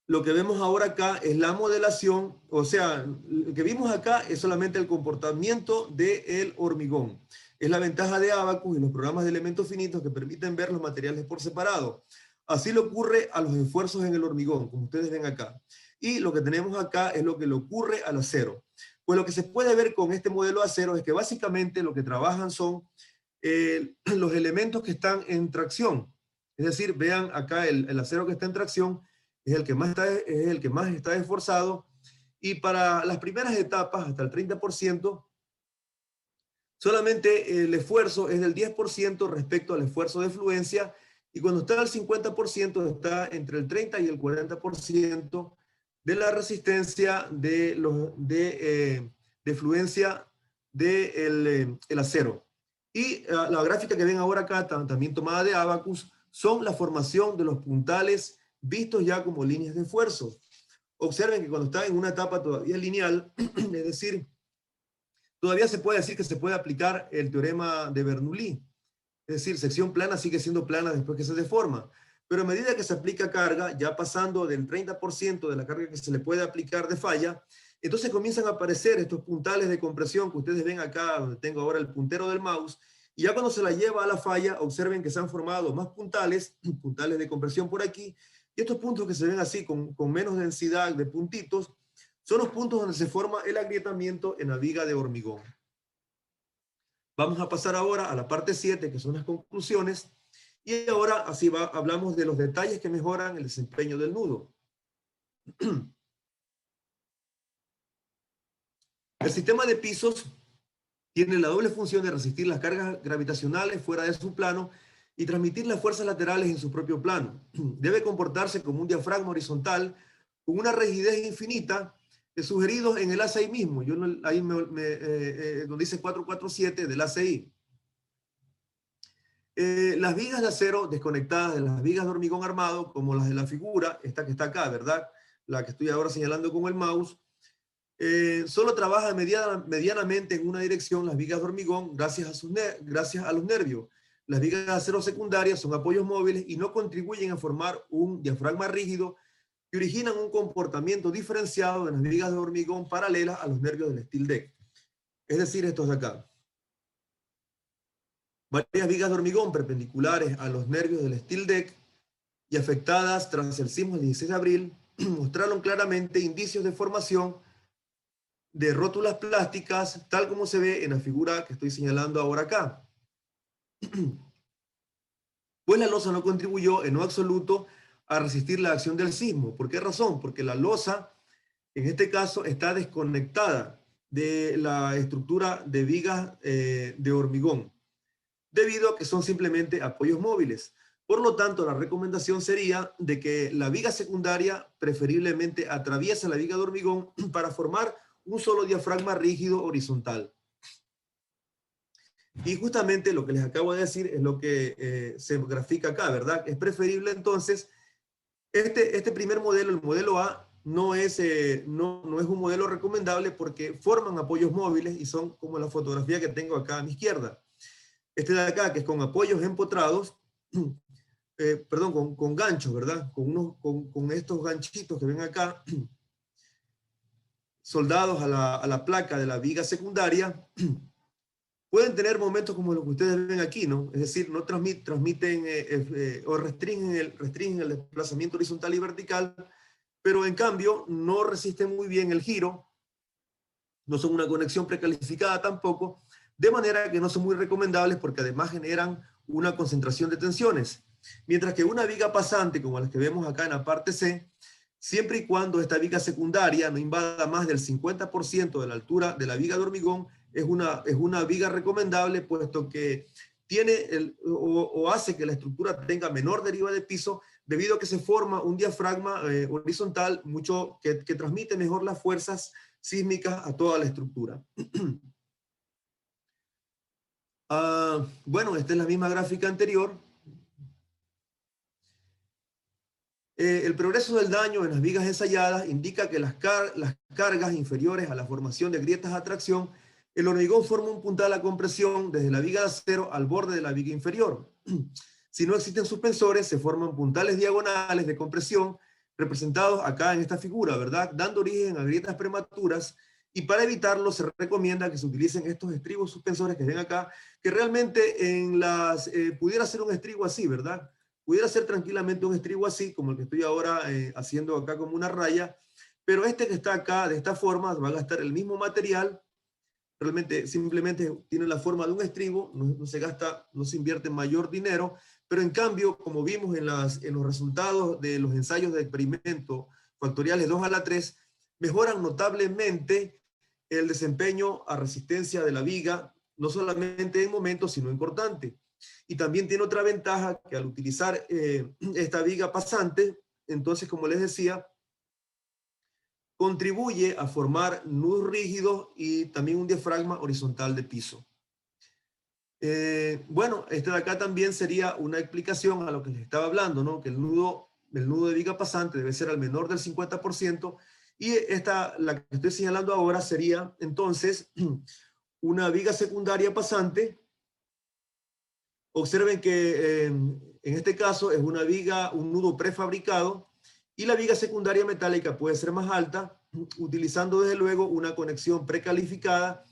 Lo que vemos ahora acá es la modelación, o sea, lo que vimos acá es solamente el comportamiento del hormigón. Es la ventaja de Abacus y los programas de elementos finitos que permiten ver los materiales por separado. Así le ocurre a los esfuerzos en el hormigón, como ustedes ven acá. Y lo que tenemos acá es lo que le ocurre al acero. Pues lo que se puede ver con este modelo de acero es que básicamente lo que trabajan son los elementos que están en tracción. Es decir, vean acá el acero que está en tracción es el que más está esforzado, y para las primeras etapas, hasta el 30%, solamente el esfuerzo es del 10% respecto al esfuerzo de fluencia, y cuando está al 50% está entre el 30 y el 40% de la resistencia de fluencia del acero. Y la gráfica que ven ahora acá, también tomada de Abacus, son la formación de los puntales vistos ya como líneas de esfuerzo. Observen que cuando está en una etapa todavía lineal, es decir, todavía se puede decir que se puede aplicar el teorema de Bernoulli. Es decir, sección plana sigue siendo plana después que se deforma. Pero a medida que se aplica carga, ya pasando del 30% de la carga que se le puede aplicar de falla, entonces comienzan a aparecer estos puntales de compresión que ustedes ven acá, donde tengo ahora el puntero del mouse, y ya cuando se la lleva a la falla, observen que se han formado más puntales de compresión por aquí, y estos puntos que se ven así, con menos densidad de puntitos, son los puntos donde se forma el agrietamiento en la viga de hormigón. Vamos a pasar ahora a la parte 7, que son las conclusiones, y ahora así hablamos de los detalles que mejoran el desempeño del nudo. El sistema de pisos Tiene la doble función de resistir las cargas gravitacionales fuera de su plano y transmitir las fuerzas laterales en su propio plano. Debe comportarse como un diafragma horizontal con una rigidez infinita, sugeridos en el ACI mismo. Yo ahí donde dice 447 del ACI. Las vigas de acero desconectadas de las vigas de hormigón armado, como las de la figura, esta que está acá, ¿verdad? La que estoy ahora señalando con el mouse, solo trabaja medianamente en una dirección las vigas de hormigón gracias a los nervios. Las vigas de acero secundarias son apoyos móviles y no contribuyen a formar un diafragma rígido que originan un comportamiento diferenciado de las vigas de hormigón paralelas a los nervios del steel deck. Es decir, estos de acá. Varias vigas de hormigón perpendiculares a los nervios del steel deck y afectadas tras el sismo del 16 de abril mostraron claramente indicios de formación de rótulas plásticas, tal como se ve en la figura que estoy señalando ahora acá. Pues la losa no contribuyó en lo absoluto a resistir la acción del sismo. ¿Por qué razón? Porque la losa, en este caso, está desconectada de la estructura de vigas de hormigón, debido a que son simplemente apoyos móviles. Por lo tanto, la recomendación sería de que la viga secundaria preferiblemente atraviese la viga de hormigón para formar un solo diafragma rígido horizontal. Y justamente lo que les acabo de decir es lo que se grafica acá, ¿verdad? Es preferible entonces, este primer modelo, el modelo A, no es un modelo recomendable porque forman apoyos móviles y son como la fotografía que tengo acá a mi izquierda. Este de acá, que es con apoyos empotrados, perdón, con ganchos, ¿verdad? Con estos ganchitos que ven acá, soldados a la placa de la viga secundaria, pueden tener momentos como los que ustedes ven aquí, ¿no? Es decir, no transmiten o restringen el desplazamiento horizontal y vertical, pero en cambio no resisten muy bien el giro, no son una conexión precalificada tampoco, de manera que no son muy recomendables porque además generan una concentración de tensiones. Mientras que una viga pasante, como las que vemos acá en la parte C, siempre y cuando esta viga secundaria no invada más del 50% de la altura de la viga de hormigón, es una viga recomendable, puesto que tiene o hace que la estructura tenga menor deriva de piso, debido a que se forma un diafragma horizontal que transmite mejor las fuerzas sísmicas a toda la estructura. Bueno, esta es la misma gráfica anterior. El progreso del daño en las vigas ensayadas indica que las cargas inferiores a la formación de grietas de atracción, el hormigón forma un puntal a compresión desde la viga de acero al borde de la viga inferior. Si no existen suspensores, se forman puntales diagonales de compresión, representados acá en esta figura, ¿verdad? Dando origen a grietas prematuras, y para evitarlo se recomienda que se utilicen estos estribos suspensores que ven acá, que realmente pudiera ser un estribo así, ¿verdad? Pudiera ser tranquilamente un estribo así, como el que estoy ahora haciendo acá como una raya, pero este que está acá de esta forma va a gastar el mismo material, realmente simplemente tiene la forma de un estribo, no se gasta, no se invierte mayor dinero, pero en cambio, como vimos en los resultados de los ensayos de experimento factoriales 2 a la 3, mejoran notablemente el desempeño a resistencia de la viga, no solamente en momento, sino en cortante. Y también tiene otra ventaja, que al utilizar esta viga pasante, entonces, como les decía, contribuye a formar nudos rígidos y también un diafragma horizontal de piso. Bueno, este de acá también sería una explicación a lo que les estaba hablando, ¿no? Que el nudo de viga pasante debe ser al menor del 50%, y la que estoy señalando ahora sería entonces una viga secundaria pasante. Observen que en este caso es una viga, un nudo prefabricado, y la viga secundaria metálica puede ser más alta, utilizando desde luego una conexión precalificada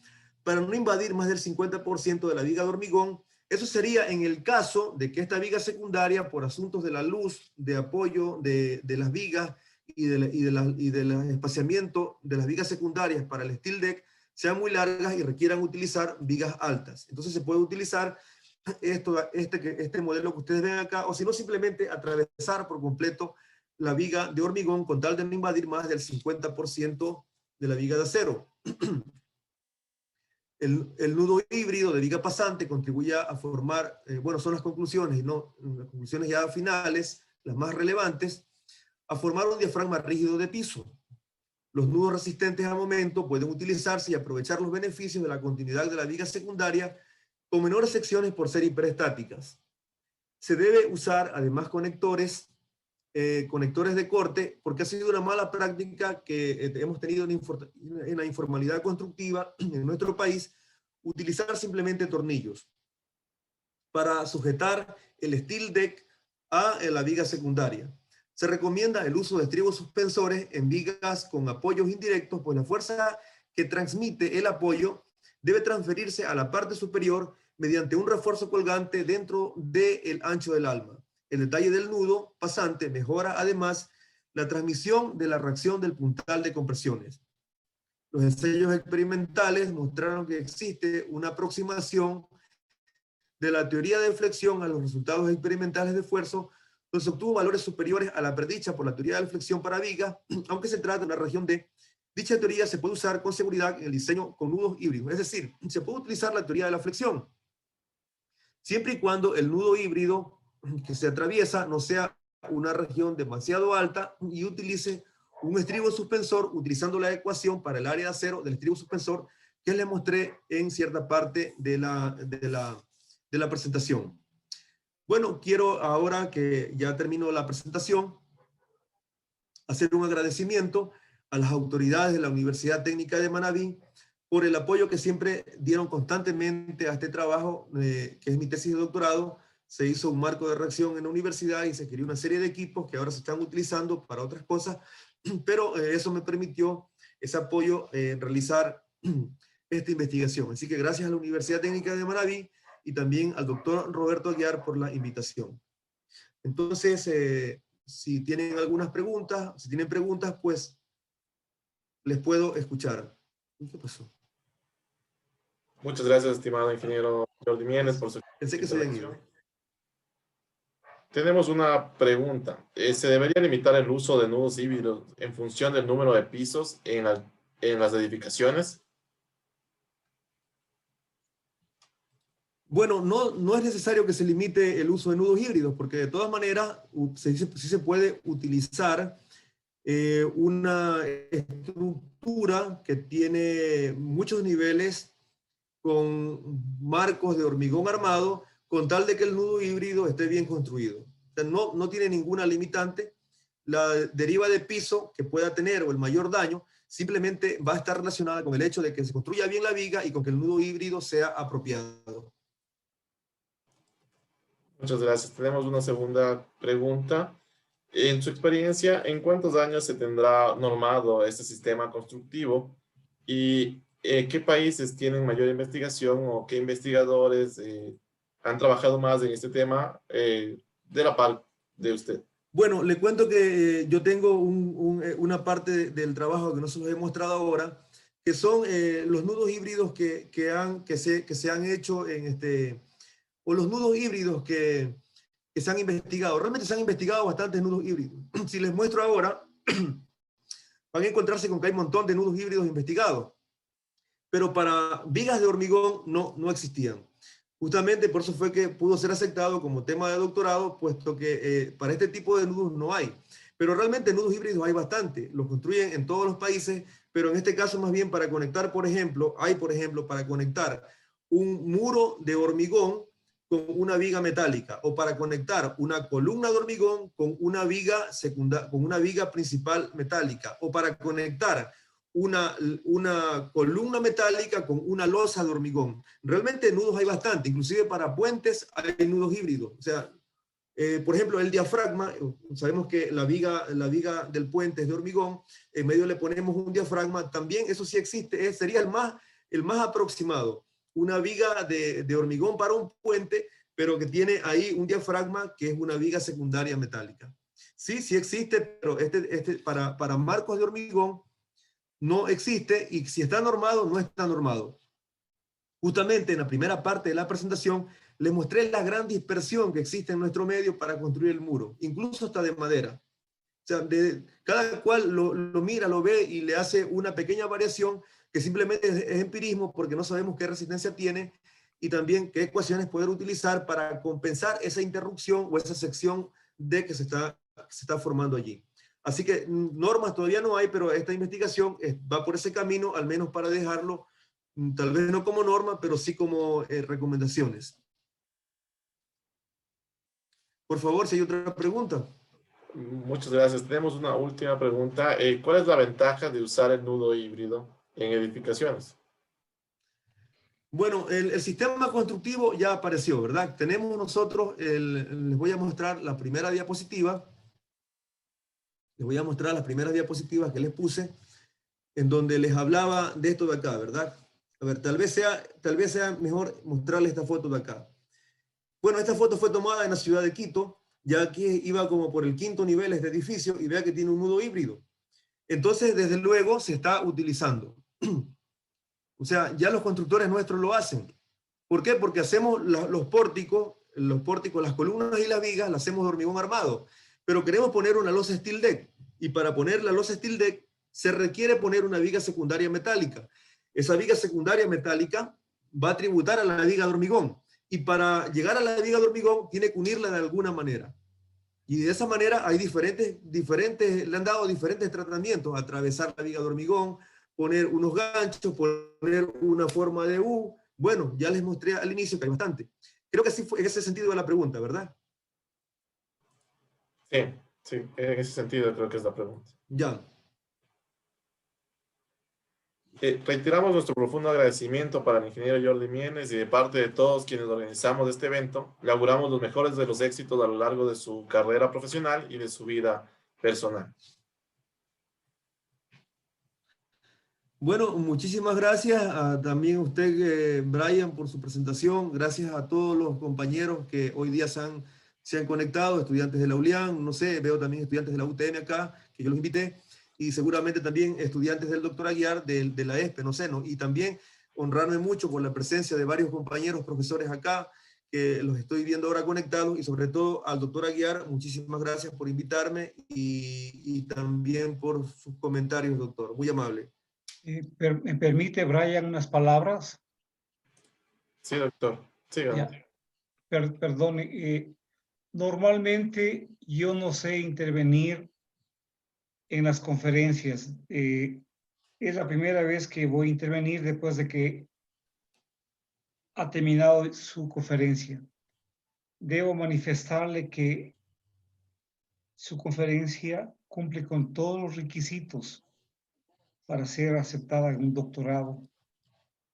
para no invadir más del 50% de la viga de hormigón. Eso sería en el caso de que esta viga secundaria, por asuntos de la luz, de apoyo de las vigas y del espaciamiento de las vigas secundarias para el steel deck, sean muy largas y requieran utilizar vigas altas. Entonces se puede utilizar este modelo que ustedes ven acá, o si no, simplemente atravesar por completo la viga de hormigón con tal de no invadir más del 50% de la viga de acero. El nudo híbrido de viga pasante contribuye a formar, bueno, son las conclusiones, ¿no? Las conclusiones ya finales, las más relevantes, a formar un diafragma rígido de piso. Los nudos resistentes al momento pueden utilizarse y aprovechar los beneficios de la continuidad de la viga secundaria con menores secciones por ser hiperestáticas. Se debe usar además conectores de corte, porque ha sido una mala práctica que hemos tenido en la informalidad constructiva en nuestro país, utilizar simplemente tornillos para sujetar el steel deck a la viga secundaria. Se recomienda el uso de estribos suspensores en vigas con apoyos indirectos, pues la fuerza que transmite el apoyo debe transferirse a la parte superior mediante un refuerzo colgante dentro del ancho del alma. El detalle del nudo pasante mejora además la transmisión de la reacción del puntal de compresiones. Los ensayos experimentales mostraron que existe una aproximación de la teoría de flexión a los resultados experimentales de esfuerzo, donde se obtuvo valores superiores a la predicha por la teoría de flexión para vigas, aunque se trata de una región D. Dicha teoría se puede usar con seguridad en el diseño con nudos híbridos, es decir, se puede utilizar la teoría de la flexión, siempre y cuando el nudo híbrido que se atraviesa no sea una región demasiado alta y utilice un estribo suspensor utilizando la ecuación para el área de acero del estribo suspensor que les mostré en cierta parte de la presentación. Bueno, quiero ahora que ya termino la presentación, hacer un agradecimiento a las autoridades de la Universidad Técnica de Manabí por el apoyo que siempre dieron constantemente a este trabajo, que es mi tesis de doctorado. Se hizo un marco de reacción en la universidad y se creó una serie de equipos que ahora se están utilizando para otras cosas, pero eso me permitió ese apoyo realizar esta investigación. Así que gracias a la Universidad Técnica de Manabí y también al doctor Roberto Aguiar por la invitación. Entonces, si tienen algunas preguntas, si tienen preguntas, pues les puedo escuchar. ¿Qué pasó? Muchas gracias, estimado ingeniero Jordi Mienes, por su Pensé que se habían ido. Tenemos una pregunta. ¿Se debería limitar el uso de nudos híbridos en función del número de pisos en las edificaciones? Bueno, no es necesario que se limite el uso de nudos híbridos, porque de todas maneras sí se puede utilizar una estructura que tiene muchos niveles con marcos de hormigón armado, con tal de que el nudo híbrido esté bien construido. O sea, no tiene ninguna limitante. La deriva de piso que pueda tener o el mayor daño simplemente va a estar relacionada con el hecho de que se construya bien la viga y con que el nudo híbrido sea apropiado. Muchas gracias. Tenemos una segunda pregunta. En su experiencia, ¿en cuántos años se tendrá normado este sistema constructivo? ¿Y qué países tienen mayor investigación o qué investigadores han trabajado más en este tema de la par de usted? Bueno, le cuento que yo tengo una parte del trabajo que no se los he mostrado ahora, que son los nudos híbridos que se han hecho o los nudos híbridos que se han investigado. Realmente se han investigado bastantes nudos híbridos. Si les muestro ahora, van a encontrarse con que hay un montón de nudos híbridos investigados. Pero para vigas de hormigón no existían. Justamente por eso fue que pudo ser aceptado como tema de doctorado, puesto que para este tipo de nudos no hay. Pero realmente nudos híbridos hay bastante. Los construyen en todos los países, pero en este caso más bien para conectar, por ejemplo, para conectar un muro de hormigón con una viga metálica, o para conectar una columna de hormigón con una viga principal metálica, o para conectar una columna metálica con una losa de hormigón. Realmente nudos hay bastante, inclusive para puentes hay nudos híbridos. O sea, por ejemplo, el diafragma, sabemos que la viga del puente es de hormigón, en medio le ponemos un diafragma, también eso sí existe, sería el más aproximado. Una viga de hormigón para un puente, pero que tiene ahí un diafragma que es una viga secundaria metálica. Sí existe, pero para marcos de hormigón no existe, y si está normado, no está normado. Justamente en la primera parte de la presentación les mostré la gran dispersión que existe en nuestro medio para construir el muro, incluso hasta de madera. O sea, cada cual lo mira, lo ve y le hace una pequeña variación, que simplemente es empirismo porque no sabemos qué resistencia tiene y también qué ecuaciones poder utilizar para compensar esa interrupción o esa sección D que se está formando allí. Así que normas todavía no hay, pero esta investigación va por ese camino, al menos para dejarlo, tal vez no como norma, pero sí como recomendaciones. Por favor, si hay otra pregunta. Muchas gracias. Tenemos una última pregunta. ¿Cuál es la ventaja de usar el nudo híbrido en edificaciones? Bueno, el sistema constructivo ya apareció, ¿verdad? Tenemos nosotros, les voy a mostrar la primera diapositiva. Les voy a mostrar las primeras diapositivas que les puse, en donde les hablaba de esto de acá, ¿verdad? A ver, tal vez sea mejor mostrarles esta foto de acá. Bueno, esta foto fue tomada en la ciudad de Quito, ya que iba como por el 5º nivel este edificio y vea que tiene un nudo híbrido. Entonces, desde luego, se está utilizando. O sea, ya los constructores nuestros lo hacen. ¿Por qué? Porque hacemos los pórticos, las columnas y las vigas, las hacemos de hormigón armado. Pero queremos poner una losa steel deck. Y para poner la losa steel deck se requiere poner una viga secundaria metálica. Esa viga secundaria metálica va a tributar a la viga de hormigón. Y para llegar a la viga de hormigón tiene que unirla de alguna manera. Y de esa manera hay le han dado diferentes tratamientos. Atravesar la viga de hormigón, poner unos ganchos, poner una forma de U. Bueno, ya les mostré al inicio que hay bastante. Creo que así fue en ese sentido de la pregunta, ¿verdad? Sí, sí, en ese sentido creo que es la pregunta. Ya. Reiteramos nuestro profundo agradecimiento para el ingeniero Jordi Mienes y de parte de todos quienes organizamos este evento, le auguramos los mejores de los éxitos a lo largo de su carrera profesional y de su vida personal. Bueno, muchísimas gracias también a usted, Brian, por su presentación. Gracias a todos los compañeros que hoy día se han conectado, estudiantes de la ULIAN, no sé, veo también estudiantes de la UTN acá, que yo los invité, y seguramente también estudiantes del doctor Aguiar de la ESPE, no sé, ¿no? Y también honrarme mucho por la presencia de varios compañeros, profesores acá, que los estoy viendo ahora conectados, y sobre todo al doctor Aguiar, muchísimas gracias por invitarme y también por sus comentarios, doctor. Muy amable. ¿Me permite, Brian, unas palabras? Sí, doctor. Ya, Síganos. perdone, normalmente yo no sé intervenir en las conferencias. Es la primera vez que voy a intervenir después de que ha terminado su conferencia. Debo manifestarle que su conferencia cumple con todos los requisitos para ser aceptada en un doctorado,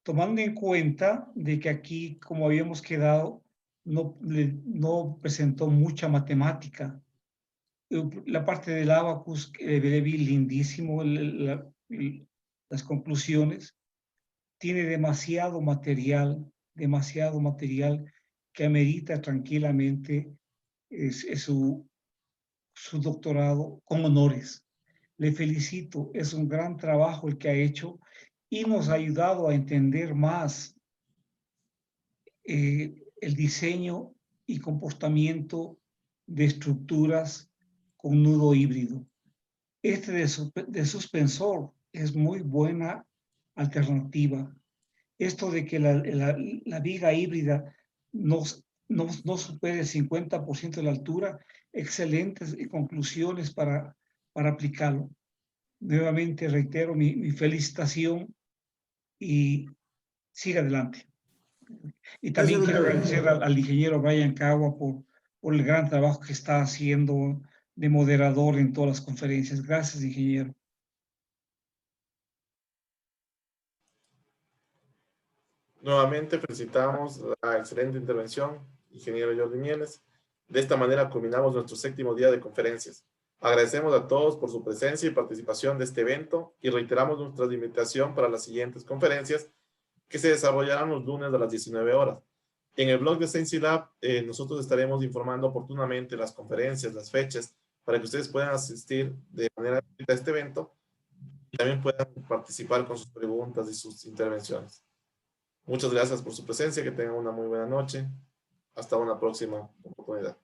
tomando en cuenta de que aquí, como habíamos quedado, no presentó mucha matemática. La parte del abacus, le vi lindísimo las conclusiones. Tiene demasiado material que amerita tranquilamente su doctorado con honores. Le felicito, es un gran trabajo el que ha hecho y nos ha ayudado a entender más el diseño y comportamiento de estructuras con nudo híbrido. Este de suspensor es muy buena alternativa. Esto de que la viga híbrida no supere el 50% de la altura, excelentes conclusiones para aplicarlo. Nuevamente reitero mi felicitación y siga adelante. Y también quiero agradecer al ingeniero Brian Cagua por el gran trabajo que está haciendo de moderador en todas las conferencias. Gracias, ingeniero. Nuevamente felicitamos la excelente intervención, ingeniero Jordi Mienes. De esta manera culminamos nuestro 7º día de conferencias. Agradecemos a todos por su presencia y participación de este evento y reiteramos nuestra invitación para las siguientes conferencias que se desarrollarán los lunes a las 19 horas. En el blog de Science Lab nosotros estaremos informando oportunamente las conferencias, las fechas, para que ustedes puedan asistir de manera directa a este evento y también puedan participar con sus preguntas y sus intervenciones. Muchas gracias por su presencia, que tengan una muy buena noche. Hasta una próxima oportunidad.